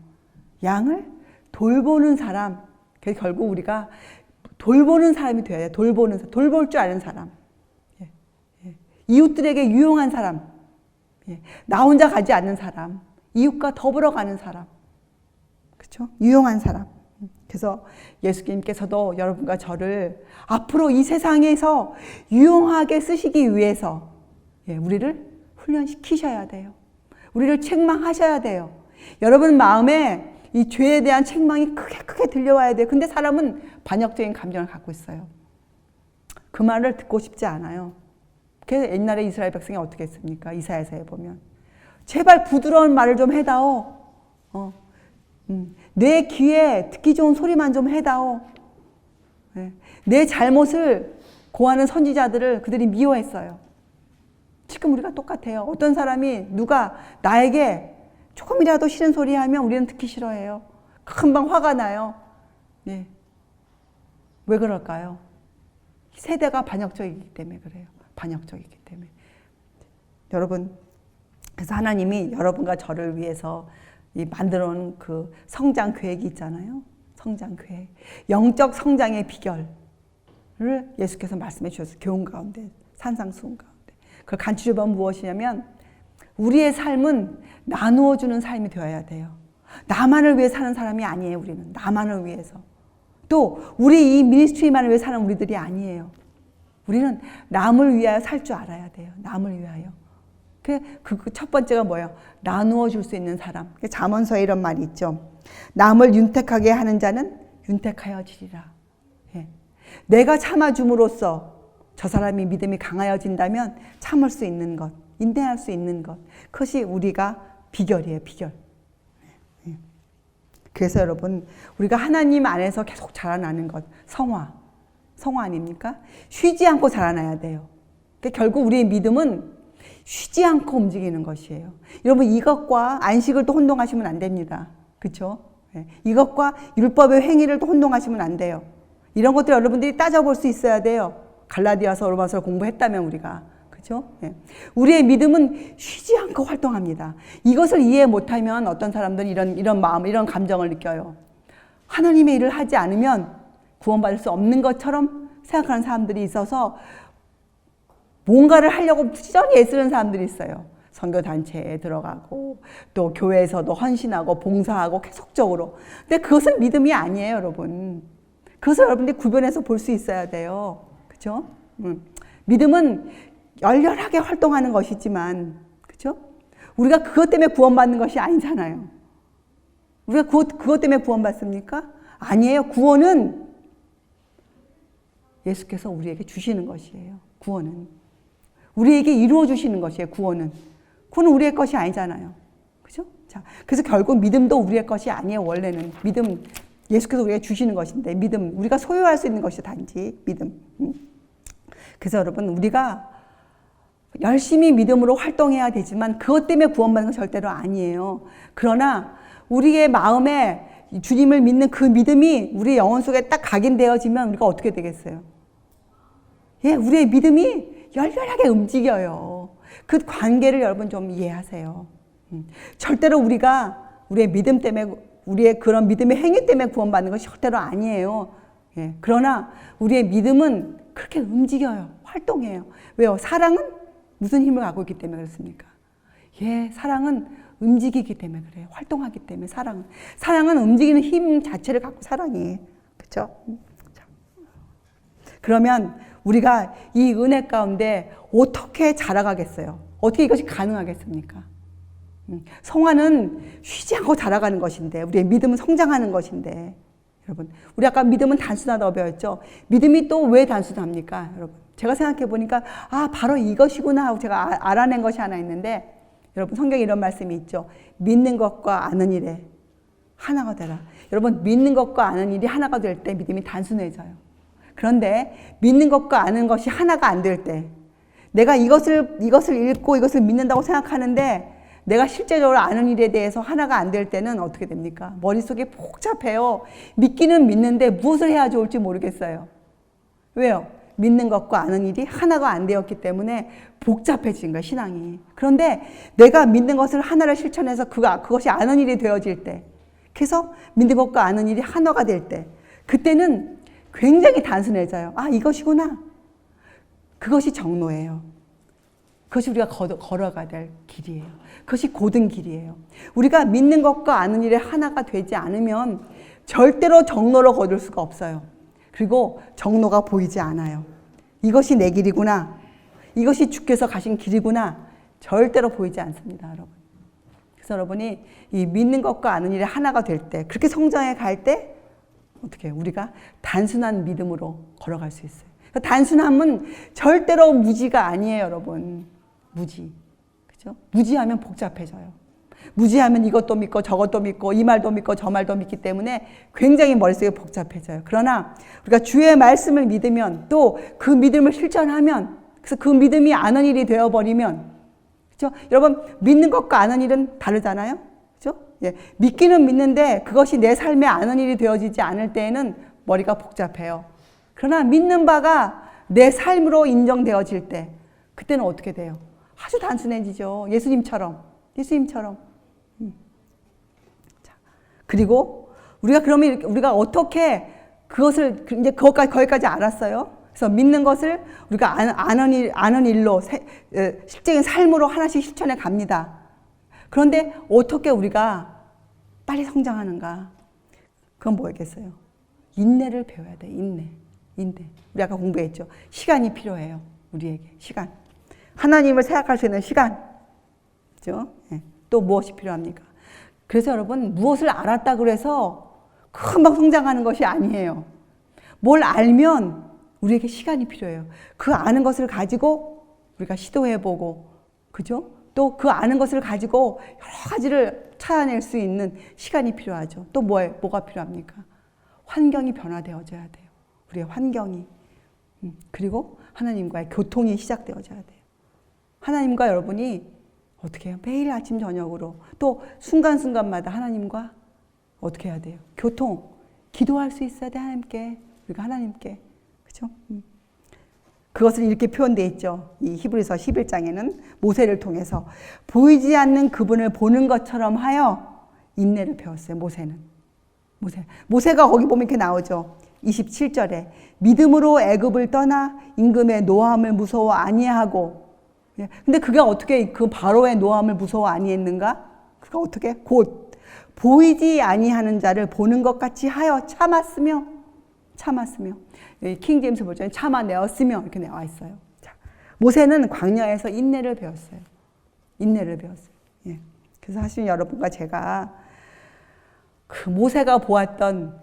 양을 돌보는 사람. 그래서 결국 우리가 돌보는 사람이 되어야 돼요. 돌볼 줄 아는 사람. 이웃들에게 유용한 사람. 나 혼자 가지 않는 사람. 이웃과 더불어 가는 사람. 그렇죠? 유용한 사람. 그래서 예수님께서도 여러분과 저를 앞으로 이 세상에서 유용하게 쓰시기 위해서 우리를 훈련시키셔야 돼요. 우리를 책망하셔야 돼요. 여러분 마음에 이 죄에 대한 책망이 크게 들려와야 돼요. 근데 사람은 반역적인 감정을 갖고 있어요. 그 말을 듣고 싶지 않아요. 그래서 옛날에 이스라엘 백성이 어떻게 했습니까? 이사야서에 보면 제발 부드러운 말을 좀 해다오. 내 귀에 듣기 좋은 소리만 좀 해다오. 내 잘못을 고하는 선지자들을 그들이 미워했어요. 지금 우리가 똑같아요. 어떤 사람이 누가 나에게 조금이라도 싫은 소리 하면 우리는 듣기 싫어해요. 금방 화가 나요. 네. 왜 그럴까요? 세대가 반역적이기 때문에 그래요. 반역적이기 때문에. 여러분, 그래서 하나님이 여러분과 저를 위해서 만들어 놓은 그 성장 계획이 있잖아요. 성장 계획. 영적 성장의 비결을 예수께서 말씀해 주셨어요. 교훈 가운데, 산상수훈 가운데. 그 간추려본 무엇이냐면 우리의 삶은 나누어 주는 삶이 되어야 돼요. 나만을 위해 사는 사람이 아니에요. 우리는 나만을 위해서. 또 우리 이 미니스트리만을 위해 사는 우리들이 아니에요. 우리는 남을 위하여 살 줄 알아야 돼요. 남을 위하여. 그 첫 번째가 뭐예요? 나누어 줄 수 있는 사람. 잠언서에 이런 말이 있죠. 남을 윤택하게 하는 자는 윤택하여지리라. 내가 참아줌으로써 저 사람이 믿음이 강하여진다면 참을 수 있는 것, 인내할 수 있는 것. 그것이 우리가 비결이에요. 비결. 그래서 여러분, 우리가 하나님 안에서 계속 자라나는 것, 성화 아닙니까? 쉬지 않고 자라나야 돼요. 그러니까 결국 우리의 믿음은 쉬지 않고 움직이는 것이에요. 여러분, 이것과 안식을 또 혼동하시면 안 됩니다. 그렇죠? 이것과 율법의 행위를 또 혼동하시면 안 돼요. 이런 것들 여러분들이 따져볼 수 있어야 돼요. 갈라디아서 로마서를 공부했다면 우리가. 그렇죠? 우리의 믿음은 쉬지 않고 활동합니다. 이것을 이해 못하면 어떤 사람들은 이런 마음, 이런 감정을 느껴요. 하나님의 일을 하지 않으면 구원받을 수 없는 것처럼 생각하는 사람들이 있어서 뭔가를 하려고 부지런히 애쓰는 사람들이 있어요. 선교단체에 들어가고 또 교회에서도 헌신하고 봉사하고 계속적으로. 근데 그것은 믿음이 아니에요, 여러분. 그것을 여러분들이 구별해서 볼 수 있어야 돼요. 그렇죠? 믿음은 열렬하게 활동하는 것이지만, 그렇죠? 우리가 그것 때문에 구원받는 것이 아니잖아요. 우리가 그것 때문에 구원받습니까? 아니에요. 구원은 예수께서 우리에게 주시는 것이에요. 구원은. 우리에게 이루어 주시는 것이에요. 구원은 우리의 것이 아니잖아요. 그죠? 자, 그래서 결국 믿음도 우리의 것이 아니에요. 원래는 믿음 예수께서 우리에게 주시는 것인데, 믿음 우리가 소유할 수 있는 것이 단지 믿음. 그래서 여러분, 우리가 열심히 믿음으로 활동해야 되지만 그것 때문에 구원받는 건 절대로 아니에요. 그러나 우리의 마음에 주님을 믿는 그 믿음이 우리 영혼 속에 딱 각인되어지면 우리가 어떻게 되겠어요? 예, 우리의 믿음이 열렬하게 움직여요. 그 관계를 여러분 좀 이해하세요. 절대로 우리의 믿음 때문에, 우리의 그런 믿음의 행위 때문에 구원받는 것이 절대로 아니에요. 예, 그러나 우리의 믿음은 그렇게 움직여요. 활동해요. 왜요? 사랑은 무슨 힘을 갖고 있기 때문에 그렇습니까? 예, 사랑은 움직이기 때문에 그래요. 활동하기 때문에 사랑은 움직이는 힘 자체를 갖고 사랑이. 그렇죠? 그러면 우리가 이 은혜 가운데 어떻게 자라가겠어요? 어떻게 이것이 가능하겠습니까? 성화는 쉬지 않고 자라가는 것인데, 우리의 믿음은 성장하는 것인데, 여러분, 우리 아까 믿음은 단순하다고 배웠죠? 믿음이 또 왜 단순합니까? 여러분, 제가 생각해 보니까 바로 이것이구나 하고 제가 알아낸 것이 하나 있는데, 여러분, 성경에 이런 말씀이 있죠. 믿는 것과 아는 일에 하나가 되라. 여러분, 믿는 것과 아는 일이 하나가 될 때 믿음이 단순해져요. 그런데 믿는 것과 아는 것이 하나가 안 될 때, 내가 이것을 읽고 이것을 믿는다고 생각하는데 내가 실제적으로 아는 일에 대해서 하나가 안 될 때는 어떻게 됩니까? 머릿속이 복잡해요. 믿기는 믿는데 무엇을 해야 좋을지 모르겠어요. 왜요? 믿는 것과 아는 일이 하나가 안 되었기 때문에 복잡해진 거예요, 신앙이. 그런데 내가 믿는 것을 하나를 실천해서 그것이 아는 일이 되어질 때, 그래서 믿는 것과 아는 일이 하나가 될 때, 그때는 굉장히 단순해져요. 이것이구나. 그것이 정로예요. 그것이 우리가 걸어가야 될 길이에요. 그것이 고든 길이에요. 우리가 믿는 것과 아는 일에 하나가 되지 않으면 절대로 정로로 거둘 수가 없어요. 그리고 정로가 보이지 않아요. 이것이 내 길이구나. 이것이 주께서 가신 길이구나. 절대로 보이지 않습니다, 여러분. 그래서 여러분이 이 믿는 것과 아는 일에 하나가 될 때, 그렇게 성장해 갈 때 어떻게 해요? 우리가 단순한 믿음으로 걸어갈 수 있어요. 단순함은 절대로 무지가 아니에요, 여러분. 무지. 그죠? 무지하면 복잡해져요. 무지하면 이것도 믿고 저것도 믿고 이 말도 믿고 저 말도 믿기 때문에 굉장히 머릿속이 복잡해져요. 그러나 우리가 주의 말씀을 믿으면, 또 그 믿음을 실천하면, 그래서 그 믿음이 아는 일이 되어버리면, 그죠? 여러분, 믿는 것과 아는 일은 다르잖아요? 그죠? 예. 믿기는 믿는데 그것이 내 삶에 아는 일이 되어지지 않을 때에는 머리가 복잡해요. 그러나 믿는 바가 내 삶으로 인정되어질 때, 그때는 어떻게 돼요? 아주 단순해지죠. 예수님처럼. 자, 그리고 우리가 어떻게 그것을, 이제 거기까지 알았어요. 그래서 믿는 것을 우리가 아는 일로, 실제적인 삶으로 하나씩 실천해 갑니다. 그런데 어떻게 우리가 빨리 성장하는가? 그건 뭐겠어요? 인내를 배워야 돼, 인내. 우리 아까 공부했죠. 시간이 필요해요. 우리에게 시간. 하나님을 생각할 수 있는 시간. 그죠? 네. 또 무엇이 필요합니까? 그래서 여러분, 무엇을 알았다고 해서 금방 성장하는 것이 아니에요. 뭘 알면 우리에게 시간이 필요해요. 그 아는 것을 가지고 우리가 시도해보고, 그죠? 또 그 아는 것을 가지고 여러 가지를 찾아낼 수 있는 시간이 필요하죠. 또 뭐가 필요합니까? 환경이 변화되어져야 돼요. 우리의 환경이. 그리고 하나님과의 교통이 시작되어져야 돼요. 하나님과 여러분이 어떻게 해요? 매일 아침 저녁으로, 또 순간순간마다 하나님과 어떻게 해야 돼요? 교통. 기도할 수 있어야 돼, 하나님께. 우리가 하나님께. 그죠? 그것을 이렇게 표현되어 있죠. 이 히브리서 11장에는 모세를 통해서 보이지 않는 그분을 보는 것처럼 하여 인내를 배웠어요. 모세가 거기 보면 이렇게 나오죠. 27절에 믿음으로 애굽을 떠나 임금의 노함을 무서워 아니하고. 근데 그게 어떻게 그 바로의 노함을 무서워 아니했는가? 그가 어떻게? 곧 보이지 아니하는 자를 보는 것 같이 하여 참았으며. 킹 제임스 버전에 참아내었으며 이렇게 나와 있어요. 자, 모세는 광야에서 인내를 배웠어요. 예. 그래서 사실 여러분과 제가 그 모세가 보았던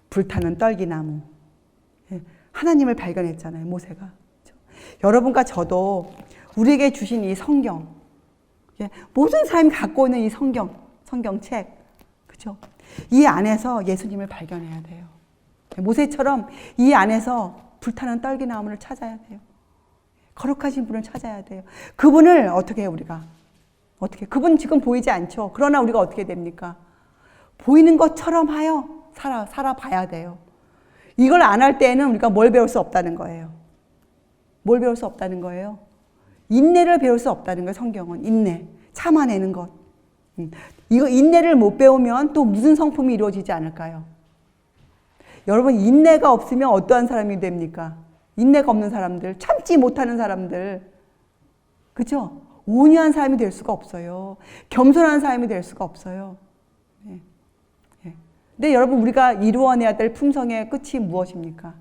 불타는 떨기나무, 예. 하나님을 발견했잖아요, 모세가. 그렇죠? 여러분과 저도 우리에게 주신 이 성경, 예. 모든 사람이 갖고 있는 이 성경책, 그렇죠? 이 안에서 예수님을 발견해야 돼요. 모세처럼 이 안에서 불타는 떨기나무를 찾아야 돼요. 거룩하신 분을 찾아야 돼요. 그분을 어떻게 해요, 우리가? 어떻게? 그분 지금 보이지 않죠. 그러나 우리가 어떻게 됩니까? 보이는 것처럼 하여 살아봐야 돼요. 이걸 안 할 때에는 우리가 뭘 배울 수 없다는 거예요. 뭘 배울 수 없다는 거예요? 인내를 배울 수 없다는 거예요. 성경은 인내, 참아내는 것. 이거 인내를 못 배우면 또 무슨 성품이 이루어지지 않을까요? 여러분, 인내가 없으면 어떠한 사람이 됩니까? 인내가 없는 사람들, 참지 못하는 사람들, 그죠? 온유한 사람이 될 수가 없어요. 겸손한 사람이 될 수가 없어요. 근데 여러분, 우리가 이루어내야 될 품성의 끝이 무엇입니까?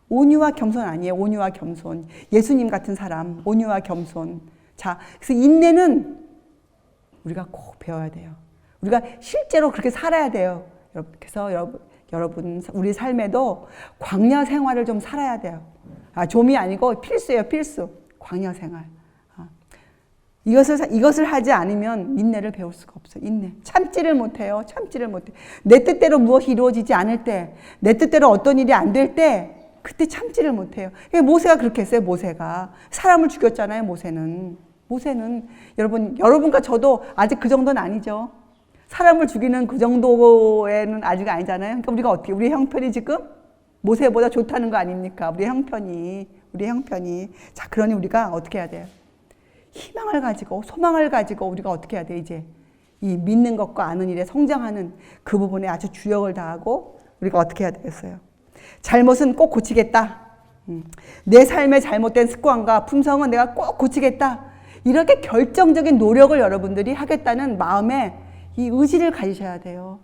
온유와 겸손 아니에요. 온유와 겸손. 예수님 같은 사람, 온유와 겸손. 자, 그래서 인내는 우리가 꼭 배워야 돼요. 우리가 실제로 그렇게 살아야 돼요. 그래서 여러분, 우리 삶에도 광야 생활을 좀 살아야 돼요. 좀이 아니고 필수예요, 필수. 광야 생활. 이것을 하지 않으면 인내를 배울 수가 없어요. 인내. 참지를 못해요. 참지를 못해. 내 뜻대로 무엇이 이루어지지 않을 때, 내 뜻대로 어떤 일이 안 될 때, 그때 참지를 못해요. 모세가 그렇게 했어요. 모세가 사람을 죽였잖아요. 모세는 여러분과 저도 아직 그 정도는 아니죠. 사람을 죽이는 그 정도에는 아직 아니잖아요. 그러니까 우리가 어떻게, 우리 형편이 지금 모세보다 좋다는 거 아닙니까? 우리 형편이. 자, 그러니 우리가 어떻게 해야 돼요? 희망을 가지고, 소망을 가지고 우리가 어떻게 해야 돼? 이제 이 믿는 것과 아는 일에 성장하는 그 부분에 아주 주력을 다하고 우리가 어떻게 해야 되겠어요? 잘못은 꼭 고치겠다. 내 삶의 잘못된 습관과 품성은 내가 꼭 고치겠다. 이렇게 결정적인 노력을 여러분들이 하겠다는 마음에 이 의지를 가지셔야 돼요.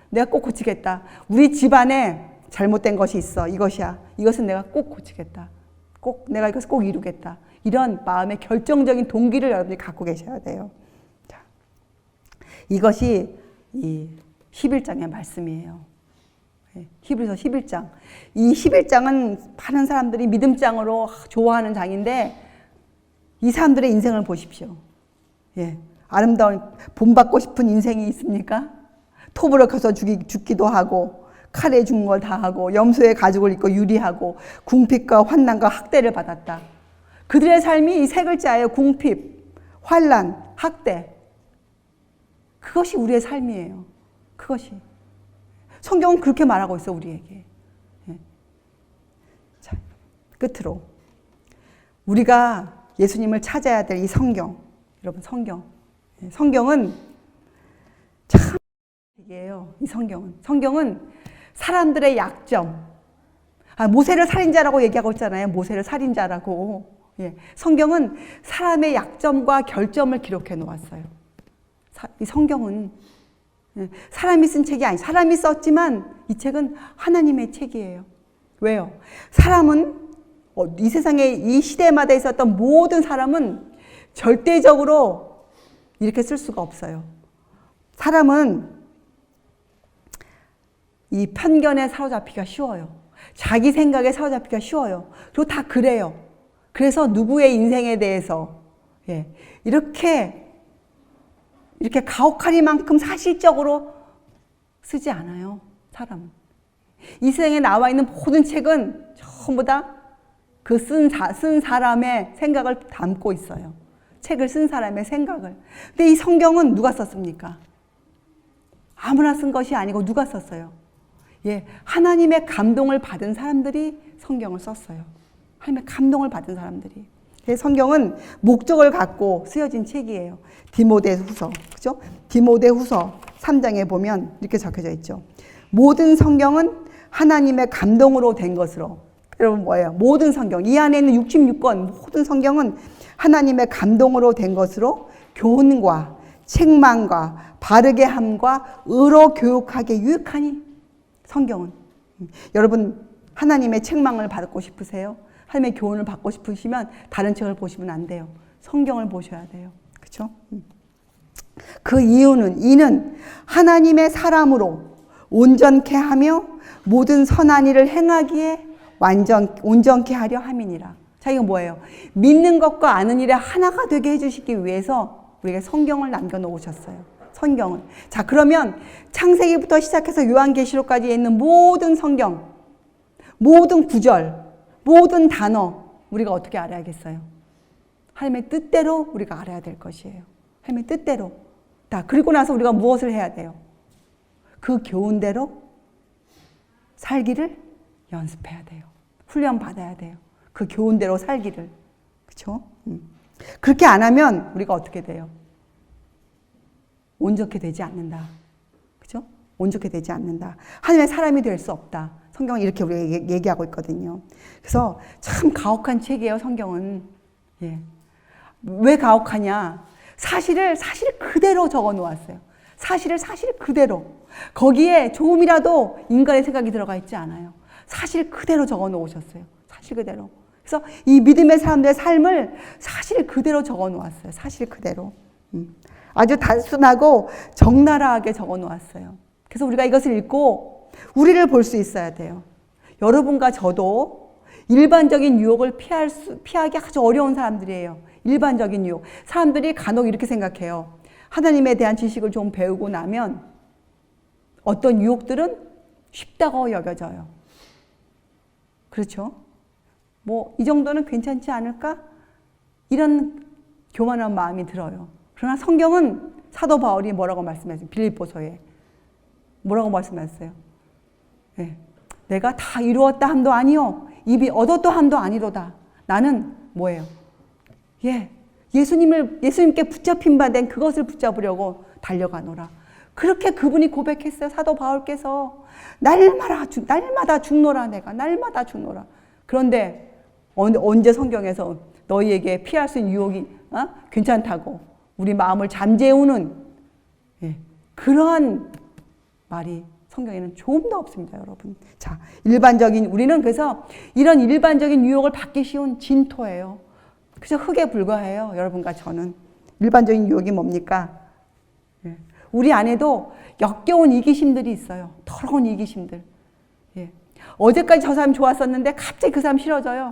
내가 꼭 고치겠다. 우리 집안에 잘못된 것이 있어. 이것이야. 이것은 내가 꼭 고치겠다. 내가 이것을 꼭 이루겠다. 이런 마음의 결정적인 동기를 여러분들이 갖고 계셔야 돼요. 자, 이것이 이 11장의 말씀이에요. 히브리서 11장. 이 11장은 많은 사람들이 믿음장으로 좋아하는 장인데 이 사람들의 인생을 보십시오. 아름다운 본받고 싶은 인생이 있습니까? 톱으로 켜서 죽기도 하고 칼에 죽은 걸 다 하고 염소의 가죽을 입고 유리하고 궁핍과 환난과 학대를 받았다. 그들의 삶이 이 세 글자예요. 궁핍, 환난, 학대. 그것이 우리의 삶이에요. 그것이. 성경은 그렇게 말하고 있어, 우리에게. 자, 끝으로. 우리가 예수님을 찾아야 될 이 성경. 여러분, 성경은 참 이게요. 이 성경은 사람들의 약점. 모세를 살인자라고 얘기하고 있잖아요. 모세를 살인자라고. 성경은 사람의 약점과 결점을 기록해 놓았어요. 이 성경은 사람이 쓴 책이 아니, 사람이 썼지만 이 책은 하나님의 책이에요. 왜요? 사람은 이 세상에 이 시대마다 있었던 모든 사람은 절대적으로 이렇게 쓸 수가 없어요. 사람은 이 편견에 사로잡히기가 쉬워요. 자기 생각에 사로잡히기가 쉬워요. 그리고 다 그래요. 그래서 누구의 인생에 대해서 이렇게 가혹하리만큼 사실적으로 쓰지 않아요. 사람은. 이 세상에 나와 있는 모든 책은 전부 다 그 쓴 사람의 생각을 담고 있어요. 책을 쓴 사람의 생각을. 근데 이 성경은 누가 썼습니까? 아무나 쓴 것이 아니고 누가 썼어요? 하나님의 감동을 받은 사람들이 성경을 썼어요. 하나님의 감동을 받은 사람들이. 성경은 목적을 갖고 쓰여진 책이에요. 디모데후서, 그죠? 디모데후서 3장에 보면 이렇게 적혀져 있죠. 모든 성경은 하나님의 감동으로 된 것으로. 여러분 뭐예요? 모든 성경, 이 안에 있는 66권 모든 성경은 하나님의 감동으로 된 것으로 교훈과 책망과 바르게 함과 의로 교육하게 유익하니. 성경은. 여러분 하나님의 책망을 받고 싶으세요? 하나님의 교훈을 받고 싶으시면 다른 책을 보시면 안 돼요. 성경을 보셔야 돼요. 그렇죠? 그 이는 하나님의 사람으로 온전케 하며 모든 선한 일을 행하기에 온전케 하려 함이니라. 자, 이거 뭐예요? 믿는 것과 아는 일에 하나가 되게 해주시기 위해서 우리에게 성경을 남겨놓으셨어요. 성경은. 자, 그러면 창세기부터 시작해서 요한계시록까지 있는 모든 성경, 모든 구절, 모든 단어, 우리가 어떻게 알아야겠어요? 하나님의 뜻대로 우리가 알아야 될 것이에요. 하나님의 뜻대로. 그리고 나서 우리가 무엇을 해야 돼요? 그 교훈대로 살기를 연습해야 돼요. 훈련 받아야 돼요. 그 교훈대로 살기를. 그렇죠? 그렇게 안 하면 우리가 어떻게 돼요? 온전케 되지 않는다. 그렇죠? 온전케 되지 않는다. 하나님의 사람이 될 수 없다. 성경은 이렇게 우리가 얘기하고 있거든요. 그래서 참 가혹한 책이에요, 성경은. 예. 왜 가혹하냐? 사실을 그대로 적어 놓았어요. 사실 그대로. 거기에 조금이라도 인간의 생각이 들어가 있지 않아요. 사실 그대로 적어 놓으셨어요. 사실 그대로. 그래서 이 믿음의 사람들의 삶을 사실 그대로 적어 놓았어요. 사실 그대로. 아주 단순하고 적나라하게 적어 놓았어요. 그래서 우리가 이것을 읽고 우리를 볼 수 있어야 돼요. 여러분과 저도 일반적인 유혹을 피하기 아주 어려운 사람들이에요. 일반적인 유혹. 사람들이 간혹 이렇게 생각해요. 하나님에 대한 지식을 좀 배우고 나면 어떤 유혹들은 쉽다고 여겨져요. 그렇죠? 뭐 이 정도는 괜찮지 않을까? 이런 교만한 마음이 들어요. 그러나 성경은 사도 바울이 뭐라고 말씀했어요? 빌립보서에 뭐라고 말씀했어요? 네. 내가 다 이루었다 함도 아니요 입이 얻었다 함도 아니로다. 나는 뭐예요? 예수님께 붙잡힌 바 된 그것을 붙잡으려고 달려가노라. 그렇게 그분이 고백했어요. 사도 바울께서 날마다 죽노라. 내가 날마다 죽노라. 그런데 언제 성경에서 너희에게 피할 수 있는 유혹이 괜찮다고 우리 마음을 잠재우는 그러한 말이 성경에는 조금도 없습니다, 여러분. 자, 우리는 그래서 이런 일반적인 유혹을 받기 쉬운 진토예요. 그저 흙에 불과해요, 여러분과 저는. 일반적인 유혹이 뭡니까? 우리 안에도 역겨운 이기심들이 있어요. 더러운 이기심들. 어제까지 저 사람 좋았었는데 갑자기 그 사람 싫어져요.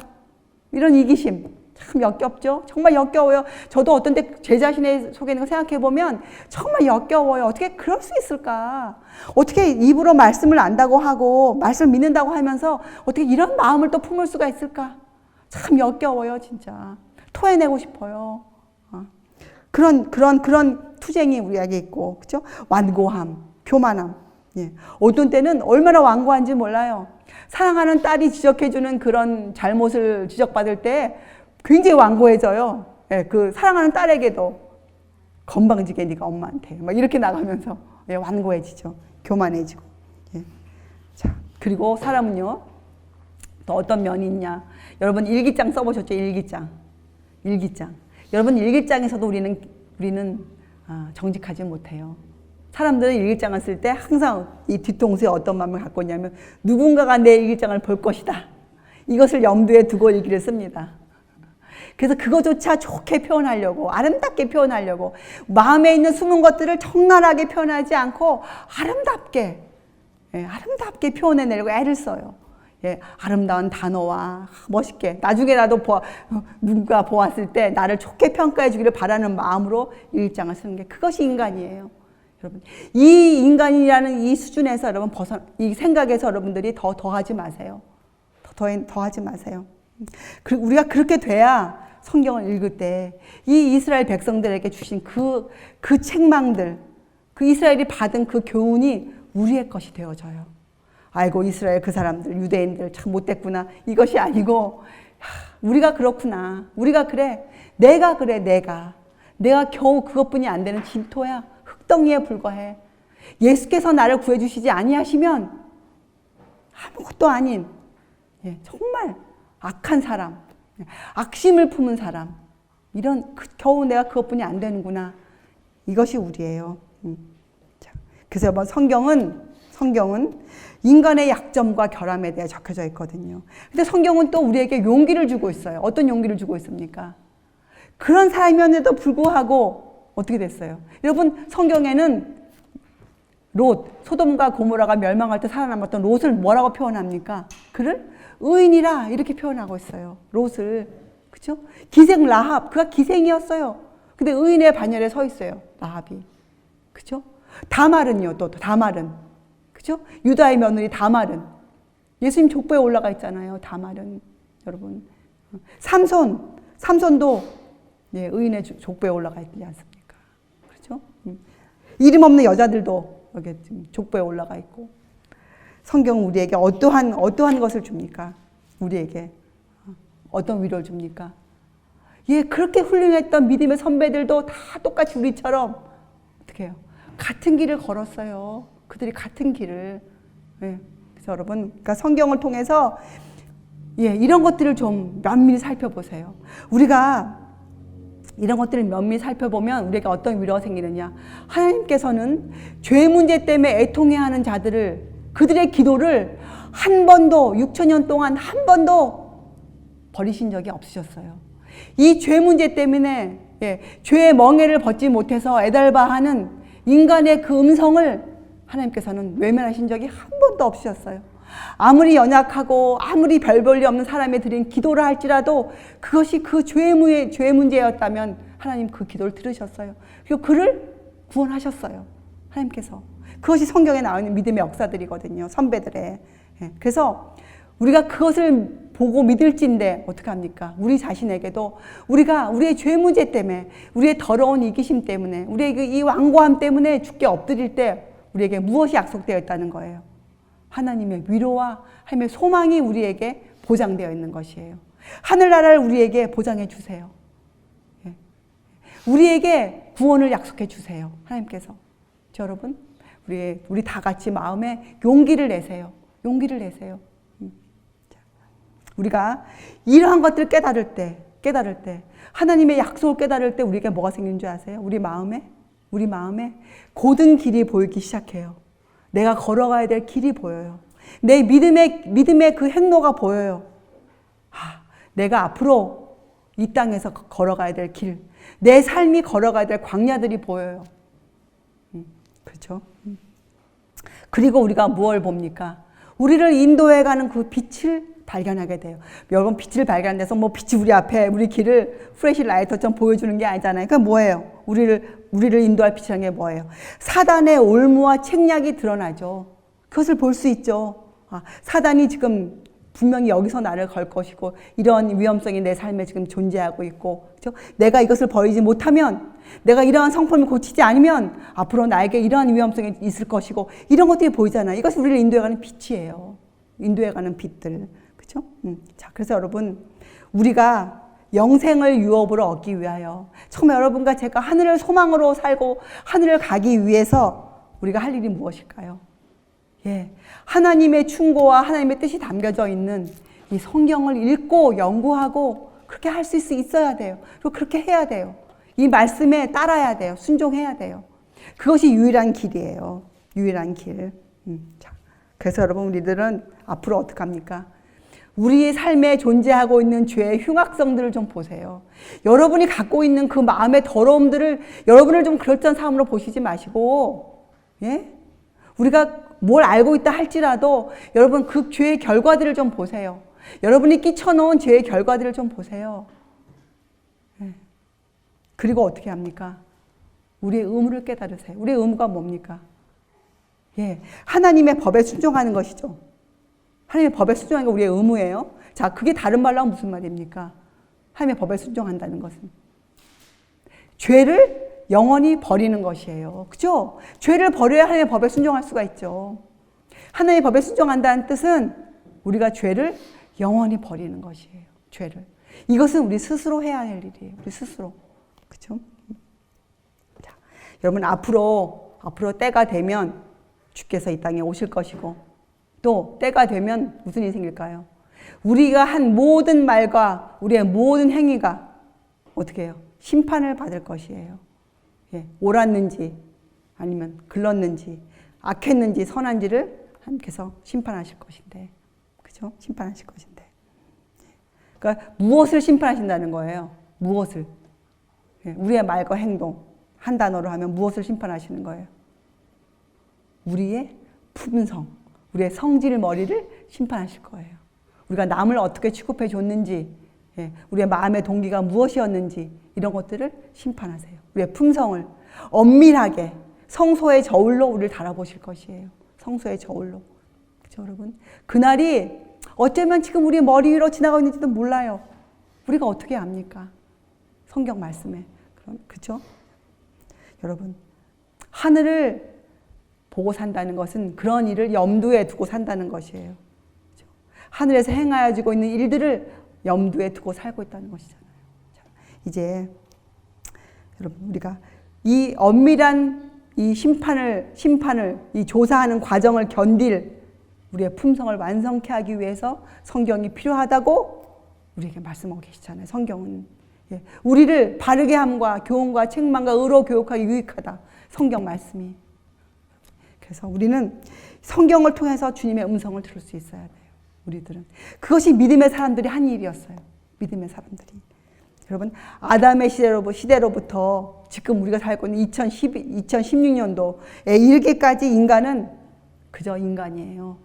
이런 이기심. 참 역겹죠? 정말 역겨워요. 저도 어떤 때 제 자신의 속에 있는 거 생각해보면 정말 역겨워요. 어떻게 그럴 수 있을까? 어떻게 입으로 말씀을 안다고 하고 말씀을 믿는다고 하면서 어떻게 이런 마음을 또 품을 수가 있을까? 참 역겨워요, 진짜. 토해내고 싶어요. 그런 투쟁이 우리에게 있고, 그죠? 완고함, 교만함. 어떤 때는 얼마나 완고한지 몰라요. 사랑하는 딸이 지적해주는 그런 잘못을 지적받을 때 굉장히 완고해져요. 그 사랑하는 딸에게도 건방지게 네가 엄마한테 막 이렇게 나가면서 완고해지죠. 교만해지고. 자, 그리고 사람은요, 또 어떤 면이 있냐? 여러분 일기장 써보셨죠? 일기장. 여러분 일기장에서도 우리는 정직하지 못해요. 사람들은 일기장을 쓸 때 항상 이 뒤통수에 어떤 마음을 갖고 있냐면 누군가가 내 일기장을 볼 것이다. 이것을 염두에 두고 일기를 씁니다. 그래서 그거조차 좋게 표현하려고, 아름답게 표현하려고, 마음에 있는 숨은 것들을 적나라하게 표현하지 않고 아름답게 표현해내려고 애를 써요. 아름다운 단어와 멋있게 나중에라도 누가 보았을 때 나를 좋게 평가해 주기를 바라는 마음으로 일기장을 쓰는 게 그것이 인간이에요. 여러분, 이 인간이라는 이 수준에서 여러분 이 생각에서 여러분들이 더하지 마세요. 더하지 마세요. 그리고 우리가 그렇게 돼야 성경을 읽을 때 이 이스라엘 백성들에게 주신 그 책망들, 그 이스라엘이 받은 그 교훈이 우리의 것이 되어져요. 아이고 이스라엘 그 사람들, 유대인들 참 못됐구나. 이것이 아니고 우리가 그렇구나. 우리가 그래. 내가 그래. 내가 겨우 그것뿐이 안 되는 진토야. 흙덩이에 불과해. 예수께서 나를 구해주시지 아니하시면 아무것도 아닌 정말 악한 사람, 악심을 품은 사람, 이런 겨우 내가 그것뿐이 안 되는구나. 이것이 우리예요. 그래서 여러분 성경은 인간의 약점과 결함에 대해 적혀져 있거든요. 근데 성경은 또 우리에게 용기를 주고 있어요. 어떤 용기를 주고 있습니까? 그런 사람임에도 불구하고 어떻게 됐어요? 여러분 성경에는 소돔과 고모라가 멸망할 때 살아남았던 롯을 뭐라고 표현합니까? 그를 의인이라 이렇게 표현하고 있어요. 롯을. 그죠? 기생 라합, 그가 기생이었어요. 근데 의인의 반열에 서 있어요. 라합이. 그죠? 다말은요, 다말은. 그죠? 유다의 며느리 다말은. 예수님 족보에 올라가 있잖아요. 다말은. 여러분. 삼손도 예, 의인의 족보에 올라가 있지 않습니까? 그렇죠? 이름 없는 여자들도 여기 족보에 올라가 있고, 성경은 우리에게 어떠한 것을 줍니까? 우리에게 어떤 위로를 줍니까? 예, 그렇게 훌륭했던 믿음의 선배들도 다 똑같이 우리처럼 어떻게 해요? 같은 길을 걸었어요. 그들이 같은 길을. 예, 그래서 여러분, 그러니까 성경을 통해서 예, 이런 것들을 좀 면밀히 살펴보세요. 우리가 이런 것들을 면밀히 살펴보면 우리에게 어떤 위로가 생기느냐. 하나님께서는 죄 문제 때문에 애통해하는 자들을, 그들의 기도를 한 번도 6,000년 동안 한 번도 버리신 적이 없으셨어요. 이 죄 문제 때문에 예, 죄의 멍에를 벗지 못해서 애달바하는 인간의 그 음성을 하나님께서는 외면하신 적이 한 번도 없으셨어요. 아무리 연약하고 아무리 별 볼일 없는 사람이 드린 기도를 할지라도 그것이 그 죄 문제였다면 하나님 그 기도를 들으셨어요. 그리고 그를 구원하셨어요. 하나님께서. 그것이 성경에 나와 있는 믿음의 역사들이거든요. 선배들의. 그래서 우리가 그것을 보고 믿을진데 어떻게 합니까? 우리 자신에게도 우리의 죄 문제 때문에, 우리의 더러운 이기심 때문에, 우리의 이 완고함 때문에 죽게 엎드릴 때 우리에게 무엇이 약속되어 있다는 거예요? 하나님의 위로와 하나님의 소망이 우리에게 보장되어 있는 것이에요. 하늘나라를 우리에게 보장해 주세요. 우리에게 구원을 약속해 주세요. 하나님께서. 여러분, 우리 다 같이 마음에 용기를 내세요. 용기를 내세요. 우리가 이러한 것들을 깨달을 때, 하나님의 약속을 깨달을 때 우리에게 뭐가 생기는 줄 아세요? 우리 마음에 고든 길이 보이기 시작해요. 내가 걸어가야 될 길이 보여요. 내 믿음의 그 행로가 보여요. 내가 앞으로 이 땅에서 걸어가야 될 길, 내 삶이 걸어가야 될 광야들이 보여요. 그렇죠? 그리고 우리가 무엇을 봅니까? 우리를 인도해가는 그 빛을 발견하게 돼요. 여러분, 빛을 발견해서 뭐 빛이 우리 앞에 우리 길을 플래시라이터처럼 보여주는 게 아니잖아요. 그러니까 뭐예요? 우리를 인도할 빛이라는 게 뭐예요? 사단의 올무와 책략이 드러나죠. 그것을 볼 수 있죠. 사단이 지금 분명히 여기서 나를 걸 것이고 이런 위험성이 내 삶에 지금 존재하고 있고, 그렇죠? 내가 이것을 버리지 못하면, 내가 이러한 성품을 고치지 않으면 앞으로 나에게 이러한 위험성이 있을 것이고, 이런 것들이 보이잖아요. 이것이 우리를 인도해가는 빛이에요. 인도해가는 빛들. 그렇죠? 자, 그래서 여러분, 우리가 영생을 유업으로 얻기 위하여, 처음에 여러분과 제가 하늘을 소망으로 살고 하늘을 가기 위해서 우리가 할 일이 무엇일까요? 예, 하나님의 충고와 하나님의 뜻이 담겨져 있는 이 성경을 읽고 연구하고 그렇게 할 수 있어야 돼요. 그리고 그렇게 해야 돼요. 이 말씀에 따라야 돼요. 순종해야 돼요. 그것이 유일한 길이에요. 유일한 길. 자, 그래서 여러분, 우리들은 앞으로 어떻게 합니까? 우리의 삶에 존재하고 있는 죄의 흉악성들을 좀 보세요. 여러분이 갖고 있는 그 마음의 더러움들을, 여러분을 좀 그럴듯한 사람으로 보시지 마시고, 예? 우리가 뭘 알고 있다 할지라도 여러분 그 죄의 결과들을 좀 보세요. 여러분이 끼쳐놓은 죄의 결과들을 좀 보세요. 예. 그리고 어떻게 합니까? 우리의 의무를 깨달으세요. 우리의 의무가 뭡니까? 예, 하나님의 법에 순종하는 것이죠. 하나님의 법에 순종하는 게 우리의 의무예요. 자, 그게 다른 말로 하면 무슨 말입니까? 하나님의 법에 순종한다는 것은 죄를 영원히 버리는 것이에요. 그죠? 죄를 버려야 하나님의 법에 순종할 수가 있죠. 하나님의 법에 순종한다는 뜻은 우리가 죄를 영원히 버리는 것이에요. 죄를. 이것은 우리 스스로 해야 할 일이에요. 우리 스스로. 그죠? 자, 여러분, 앞으로 때가 되면 주께서 이 땅에 오실 것이고, 또 때가 되면 무슨 일이 생길까요? 우리가 한 모든 말과 우리의 모든 행위가 어떻게 해요? 심판을 받을 것이에요. 예, 옳았는지 아니면 글렀는지 악했는지 선한지를 하나님께서 심판하실 것인데, 그죠? 심판하실 것인데. 그러니까 무엇을 심판하신다는 거예요? 무엇을? 예, 우리의 말과 행동, 한 단어로 하면 무엇을 심판하시는 거예요? 우리의 품성, 우리의 성질 머리를 심판하실 거예요. 우리가 남을 어떻게 취급해 줬는지, 예, 우리의 마음의 동기가 무엇이었는지 이런 것들을 심판하세요. 우리의 품성을 엄밀하게 성소의 저울로 우리를 달아보실 것이에요. 성소의 저울로. 그렇죠, 여러분? 그날이 어쩌면 지금 우리 머리 위로 지나가고 있는지도 몰라요. 우리가 어떻게 압니까? 성경 말씀에. 그죠? 여러분, 하늘을 보고 산다는 것은 그런 일을 염두에 두고 산다는 것이에요. 그죠? 하늘에서 행하여지고 있는 일들을 염두에 두고 살고 있다는 것이잖아요. 자, 이제 여러분, 우리가 이 엄밀한 이 심판을 이 조사하는 과정을 견딜 우리의 품성을 완성케 하기 위해서 성경이 필요하다고 우리에게 말씀하고 계시잖아요. 성경은 우리를 바르게 함과 교훈과 책망과 의로 교육하기 유익하다. 성경 말씀이. 그래서 우리는 성경을 통해서 주님의 음성을 들을 수 있어야 돼요. 우리들은. 그것이 믿음의 사람들이 한 일이었어요. 믿음의 사람들이. 여러분, 아담의 시대로부터 지금 우리가 살고 있는 2016년도에 이르기까지 인간은 그저 인간이에요.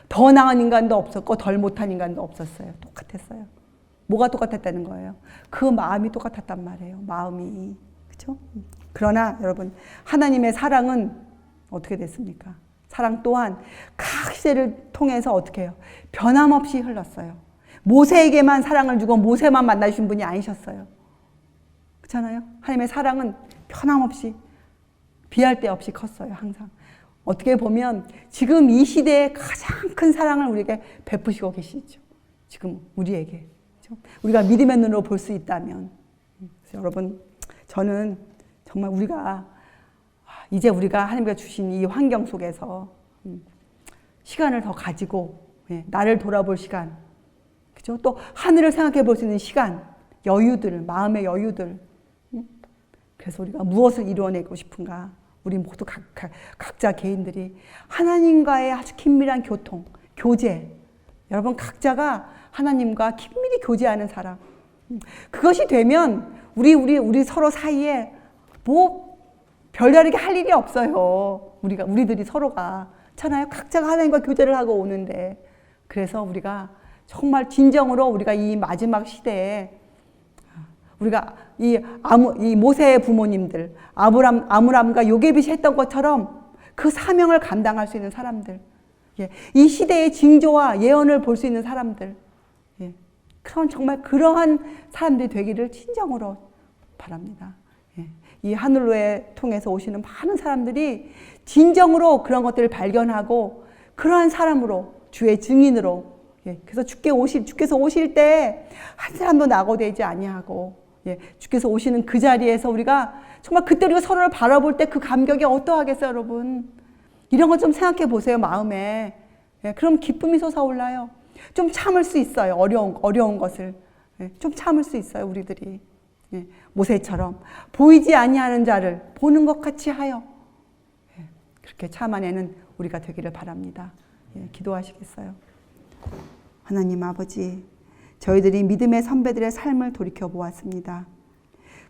더 나은 인간도 없었고 덜 못한 인간도 없었어요. 똑같았어요. 뭐가 똑같았다는 거예요? 그 마음이 똑같았단 말이에요. 마음이. 그렇죠? 그러나 여러분, 하나님의 사랑은 어떻게 됐습니까? 사랑 또한 각 시대를 통해서 어떻게 해요? 변함없이 흘렀어요. 모세에게만 사랑을 주고 모세만 만나주신 분이 아니셨어요. 그렇잖아요? 하나님의 사랑은 변함없이 비할 데 없이 컸어요. 항상. 어떻게 보면 지금 이 시대에 가장 큰 사랑을 우리에게 베푸시고 계시죠. 지금 우리에게. 그렇죠? 우리가 믿음의 눈으로 볼 수 있다면. 그래서 여러분, 저는 정말 이제 우리가 하나님께서 주신 이 환경 속에서 시간을 더 가지고 나를 돌아볼 시간, 그죠? 또 하늘을 생각해 볼 수 있는 시간, 여유들, 마음의 여유들. 그래서 우리가 무엇을 이루어내고 싶은가? 우리 모두 각자 개인들이 하나님과의 아주 긴밀한 교제. 여러분, 각자가 하나님과 긴밀히 교제하는 사람. 그것이 되면 우리 서로 사이에 별다르게 할 일이 없어요. 우리들이 서로가. 그렇잖아요? 각자가 하나님과 교제를 하고 오는데. 그래서 우리가 정말 진정으로 우리가 이 마지막 시대에 우리가 이 모세의 부모님들, 아므람과 요게벳이 했던 것처럼 그 사명을 감당할 수 있는 사람들. 이 시대의 징조와 예언을 볼 수 있는 사람들. 정말 그러한 사람들이 되기를 진정으로 바랍니다. 이 하늘로에 통해서 오시는 많은 사람들이 진정으로 그런 것들을 발견하고 그러한 사람으로 주의 증인으로 그래서 주께서 오실 때 한 사람도 낙오되지 아니하고 주께서 오시는 그 자리에서 우리가 정말 그때 우리가 서로를 바라볼 때 그 감격이 어떠하겠어요, 여러분? 이런 것 좀 생각해 보세요, 마음에. 그럼 기쁨이 솟아올라요. 좀 참을 수 있어요, 어려운 것을. 좀 참을 수 있어요, 우리들이. 모세처럼 보이지 아니하는 자를 보는 것 같이 하여 그렇게 참아내는 우리가 되기를 바랍니다. 기도하시겠어요? 하나님 아버지, 저희들이 믿음의 선배들의 삶을 돌이켜보았습니다.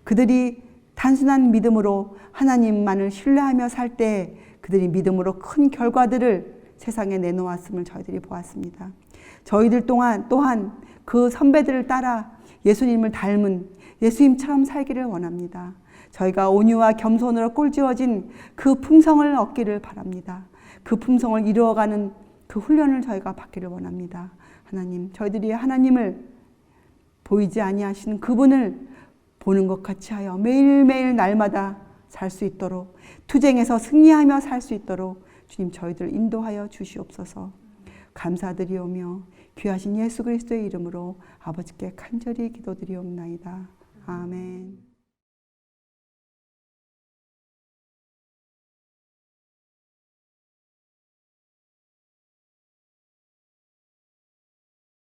그들이 단순한 믿음으로 하나님만을 신뢰하며 살 때 그들이 믿음으로 큰 결과들을 세상에 내놓았음을 저희들이 보았습니다. 저희들 또한 그 선배들을 따라 예수님을 닮은 예수님처럼 살기를 원합니다. 저희가 온유와 겸손으로 꼴지어진 그 품성을 얻기를 바랍니다. 그 품성을 이루어가는 그 훈련을 저희가 받기를 원합니다. 하나님, 저희들이 하나님을 보이지 아니하시는 그분을 보는 것 같이 하여 매일매일 날마다 살 수 있도록, 투쟁에서 승리하며 살 수 있도록 주님 저희들 인도하여 주시옵소서. 감사드리오며 귀하신 예수 그리스도의 이름으로 아버지께 간절히 기도드리옵나이다. 아멘.